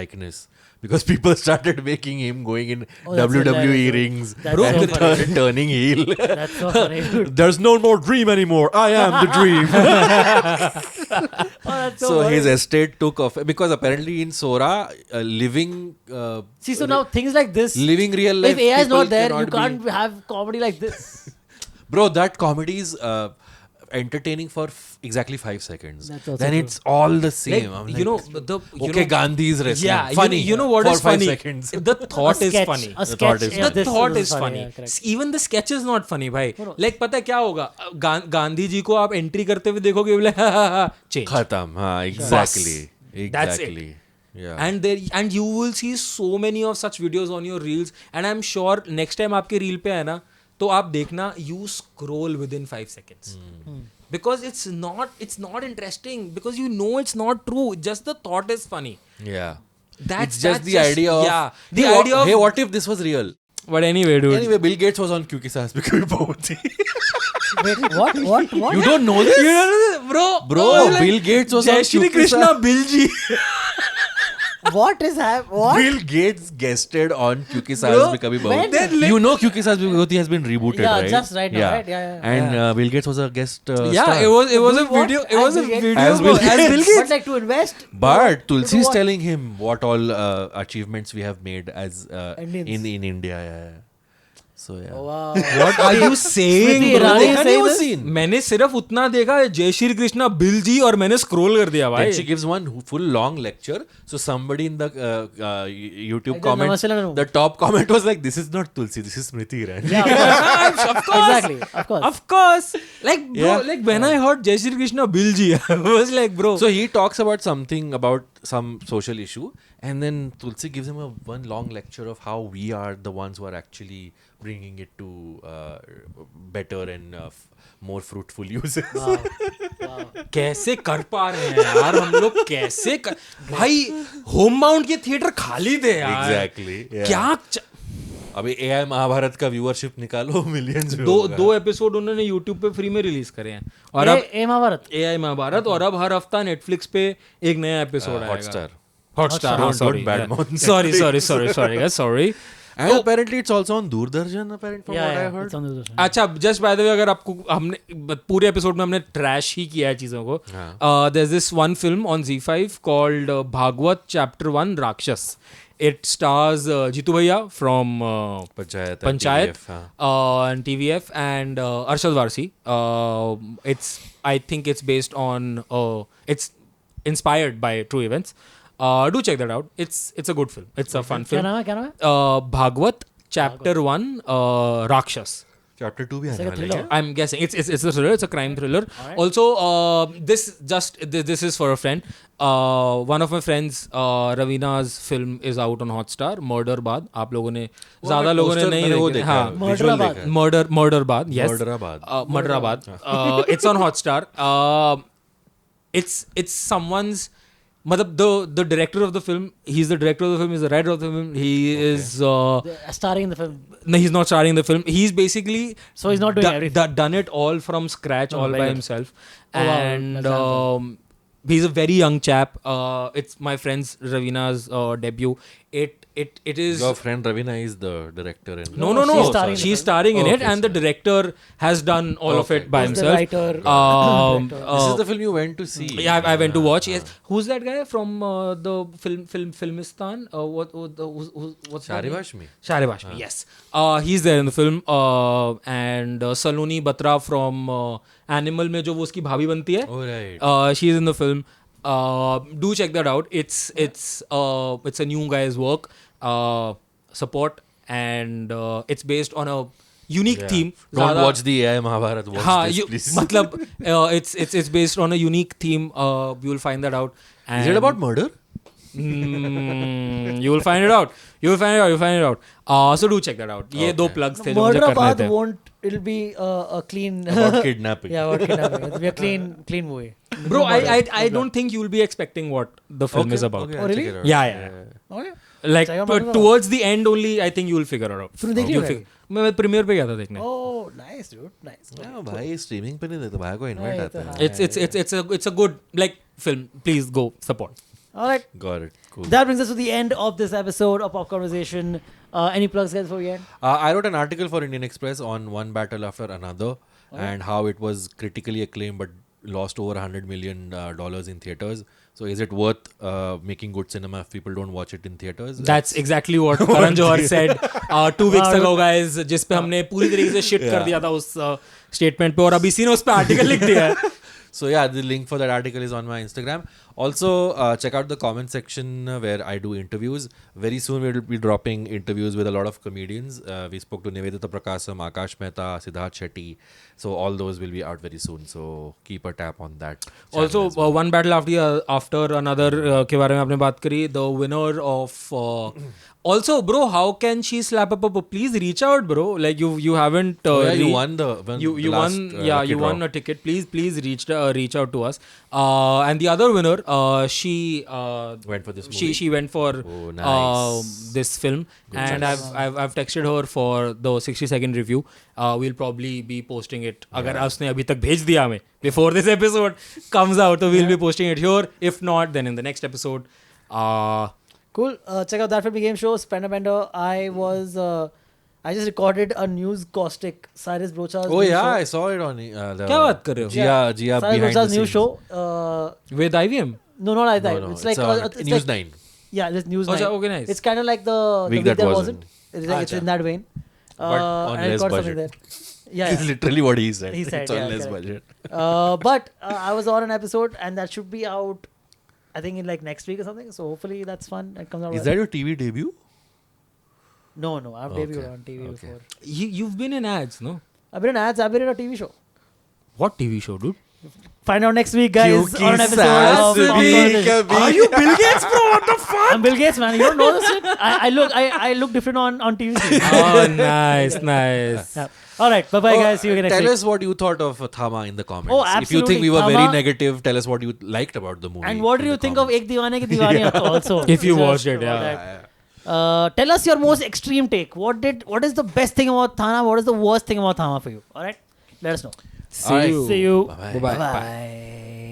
likeness because people started making him going in that's WWE hilarious. rings That's and so funny. turning heel. That's so funny. Dude. There's no more dream anymore. I am the dream. Oh, that's so So funny. his estate took off because apparently in Sora, living See, so now things like this, living real life. if AI is people not there, you cannot can't have comedy like this. Bro, that comedy is entertaining for exactly 5 seconds. That's also Then true. it's all the same. I'm you like, know, okay, Gandhi's wrestling. yeah, Funny. You know what for is 5 funny? seconds. The thought is sketch, funny. A The sketch. thought is yeah, funny. The this thought was is funny. Yeah, correct. Even the sketch is not funny, भाई. No. Like पता है क्या होगा? गांधी जी को आप entry करते हुए देखोगे, बोले change. Khatam. हाँ, exactly. That's it. Exactly. Yeah. And you will see so many of such videos on your reels, and I'm sure next time आपके reel पे है ना, तो आप देखना, you scroll within 5 seconds. Because it's not interesting, because you know it's not true. Just the thought is funny. Yeah. That's It's just the idea of yeah, the hey, idea of hey, what if this was real? But anyway, dude. Anyway, Bill Gates was on Kyunki Saas Bhi Kabhi Bahu Thi. Wait, what? You don't know this? You know, bro, Bill Gates was Jai on Shri Kyunki Krishna Saas. Bill ji. What is happening? What? Bill Gates guested on Kyunki Saas Bro, Bhi Kabhi when? Bahu Thi. You know Kyunki Saas Bhi Kabhi Bahu Thi has been rebooted, Yeah, right? just right now, right? Yeah. And Bill Gates was a guest Yeah, star. it was a Do what? video. It was a As Bill Gates? video As Bill as Bill Gates. But Gates. like to invest. But To Tulsi is what? telling him what all achievements we have made as Indians. in India. Yeah. So yeah. Oh, wow. What are you saying, Smriti bro? Irani देखा नहीं saying वो this? scene? मैंने सिर्फ उतना देखा जय Shri Krishna bill जी और मैंने स्क्रॉल कर दिया Then she भाई. gives one full long lecture. So somebody in the YouTube Like, comment, Namaste, Namaste. the top comment was like, "This is not Tulsi. This is Smriti Irani." Yeah, Of course. exactly. Of course. Of course. Like bro, Yeah. like when I heard Jai Shri Krishna Bill ji, I was like, bro. So he talks about something about some social issue, and then Tulsi gives him one long lecture of how we are the ones who are actually bringing it to better and more fruitful uses. Wow. Wow. कैसे कर पा रहे हैं यार हम लोग कैसे कर... भाई होम माउंट के थिएटर खाली थे यार. Exactly. Yeah. क्या अभी AI महाभारत का व्यूअरशिप निकालो मिलियंस में दो एपिसोड उन्होंने यूट्यूब पे फ्री में रिलीज करे हैं और अब ए महाभारत. AI महाभारत और अब हर हफ्ता नेटफ्लिक्स पे एक नया एपिसोड आएगा. Hotstar. Hotstar. Don't badmouth Sorry, guys. Sorry. And apparently it's also on Doordarshan apparently from what I heard. It's on the other अच्छा जस्ट बाय द वे अगर आपको हमने पूरे एपिसोड में हमने ट्रैश ही किया है चीज़ों को. There is this one film on Z5 called Bhagwat chapter 1 Rakshas. It stars Jitu Bhaiya from Panchayat. Panchayat TVF, हाँ. and TVF and Arshad Varsi. I think it's based on it's inspired by true events. Do check that out. It's a good film. It's a fun film. क्या नाम है? Bhagwat Chapter 1 Rakshas. Chapter 2 भी आने like a वाला है thriller. क्या? I'm guessing it's a thriller. It's a crime thriller. Also, this is for a friend. One of my friends, Ravina's film is out on Hotstar. Murder Baad. आप लोगों ने ज़्यादा लोगों ने poster नहीं मैंने वो देखा. देखा हाँ. है, Murder visual Baad. देखा है. Murder Baad. Yes. Murderabad. Murderabad. It's on Hotstar. It's someone's. मतलब the director of the film, he's the director of the film, he's the writer of the film. He is. Starring in the film. No, he's not starring in the film. He's basically So he's not doing everything. done it all from scratch, all very by good. himself. Oh, wow, And that's he's a very young chap. It's my friend's Ravina's debut. It is. Your friend Ravina is the director and No. she's starring in the She's film. starring in it, Okay, and the director has done all of Okay. it by Who's the himself. writer? this is the film you went to see. Yeah, I went to watch. Yes. Who's that guy from the Filmistan? What's that name? Sharibashmi. Sharibashmi, yes. He's there in the film. And Saloni Batra from Animal में जो वो उसकी भाभी बनती है. Oh right. She's in the film. Do check that out. It's a new guy's work. Support, and it's based on a unique theme. Don't ज़्यादा- watch the AI Mahabharat. Watch हाँ, this, you, please. मतलब it's based on a unique theme. You will find that out. Is it about murder? You will find it out. You'll find it out. So do check that out. ये दो plugs थे जो मुझे करने Murderabad थे. won't. It'll be a clean. About kidnapping. Yeah, about kidnapping. It'll be a clean movie. Bro, I don't think you'll be expecting what the film is about. Okay, Oh, I'll really? check it out. Yeah. Okay. Like Check out Marvel. towards the end only, I think you'll figure it out. तूने देख You'll लिया figure- मैं premiere पे गया था देखने. Oh, nice, dude. Nice. हाँ, भाई स्ट्रीमिंग पे नहीं देते भाई को इनवाइट नहीं, आता तो है. It's a good like film. Please go support. All right. Got it. Cool. That brings us to the end of this episode of Pop Conversation. Any plugs, guys, before we end? I wrote an article for Indian Express on One Battle After Another and how it was critically acclaimed but lost over $100 million in theaters. So is it worth making good cinema if people don't watch it in theaters? That's exactly what Karan Johar said 2 weeks ago, guys. जिस पे हमने पूरी तरीके से shit कर दिया था उस statement पे और अभी इसी ने उस पे article लिख दिया है. So yeah, the link for that article is on my Instagram. Also, check out the comment section where I do interviews. Very soon we will be dropping interviews with a lot of comedians. We spoke to Nivedita Prakasam, Akash Mehta, Siddharth Shetty. So all those will be out very soon. So keep a tap on that. channel Also, as well. One Battle After Another के बारे में आपने बात करी. The winner of also, bro, how can she slap up a? Please reach out, bro. Like you haven't. Yeah, you won the you last, won lucky you draw. won a ticket. Please reach out to us. And the other winner, she Went for this movie. she went for Oh, nice. this film, and I've texted her for the 60-second review. We'll probably be posting it. अगर उसने अभी तक भेज दिया हमें before this episode comes out, so we'll be posting it here. If not, then in the next episode. Cool. Check out That Film Game Show. Spender Bender. I just recorded a news caustic. Cyrus Brocha's Oh new yeah, show. I saw it on. The क्या बात कर रहे हो? Gia Cyrus behind the Brocha's new scenes. show. With IVM. No, not like that. No, It's like it's News like, 9. Yeah, it's News Oh, 9. okay, nice. It's kind of like the Week week that that wasn't. It's like it's in that vein. But on and I less recorded something budget. there. Yeah. It's literally what he said. He said, it's on yeah, less correct. budget. But I was on an episode and that should be out, I think in like next week or something. So hopefully that's fun. It comes out. Is that your TV debut? No, I've debuted Okay. on TV Okay. before. You've been in ads, no? I've been in ads. I've been in a TV show. What TV show, dude? Find out next week, guys. क्योंकि On an episode सास of भी Pop Conversation. कभी- Are you Bill Gates, bro? What the fuck? I'm Bill Gates, man. You don't know this shit? I look different on TV. Oh, nice. Yeah. All right. Bye, guys. See you again next Tell week. us what you thought of Thama in the comments. Oh, If you absolutely. think we were Thama- very negative, tell us what you liked about the movie. And what in do you the think of comments. Ek Deewane Ki Deewani also? If you Just watched it, about yeah. that. Tell us your most extreme take. What is the best thing about Thana? What is the worst thing about Thama for you? All right. Let us know. See Alright. you. See you. Bye-bye. Bye-bye. Bye.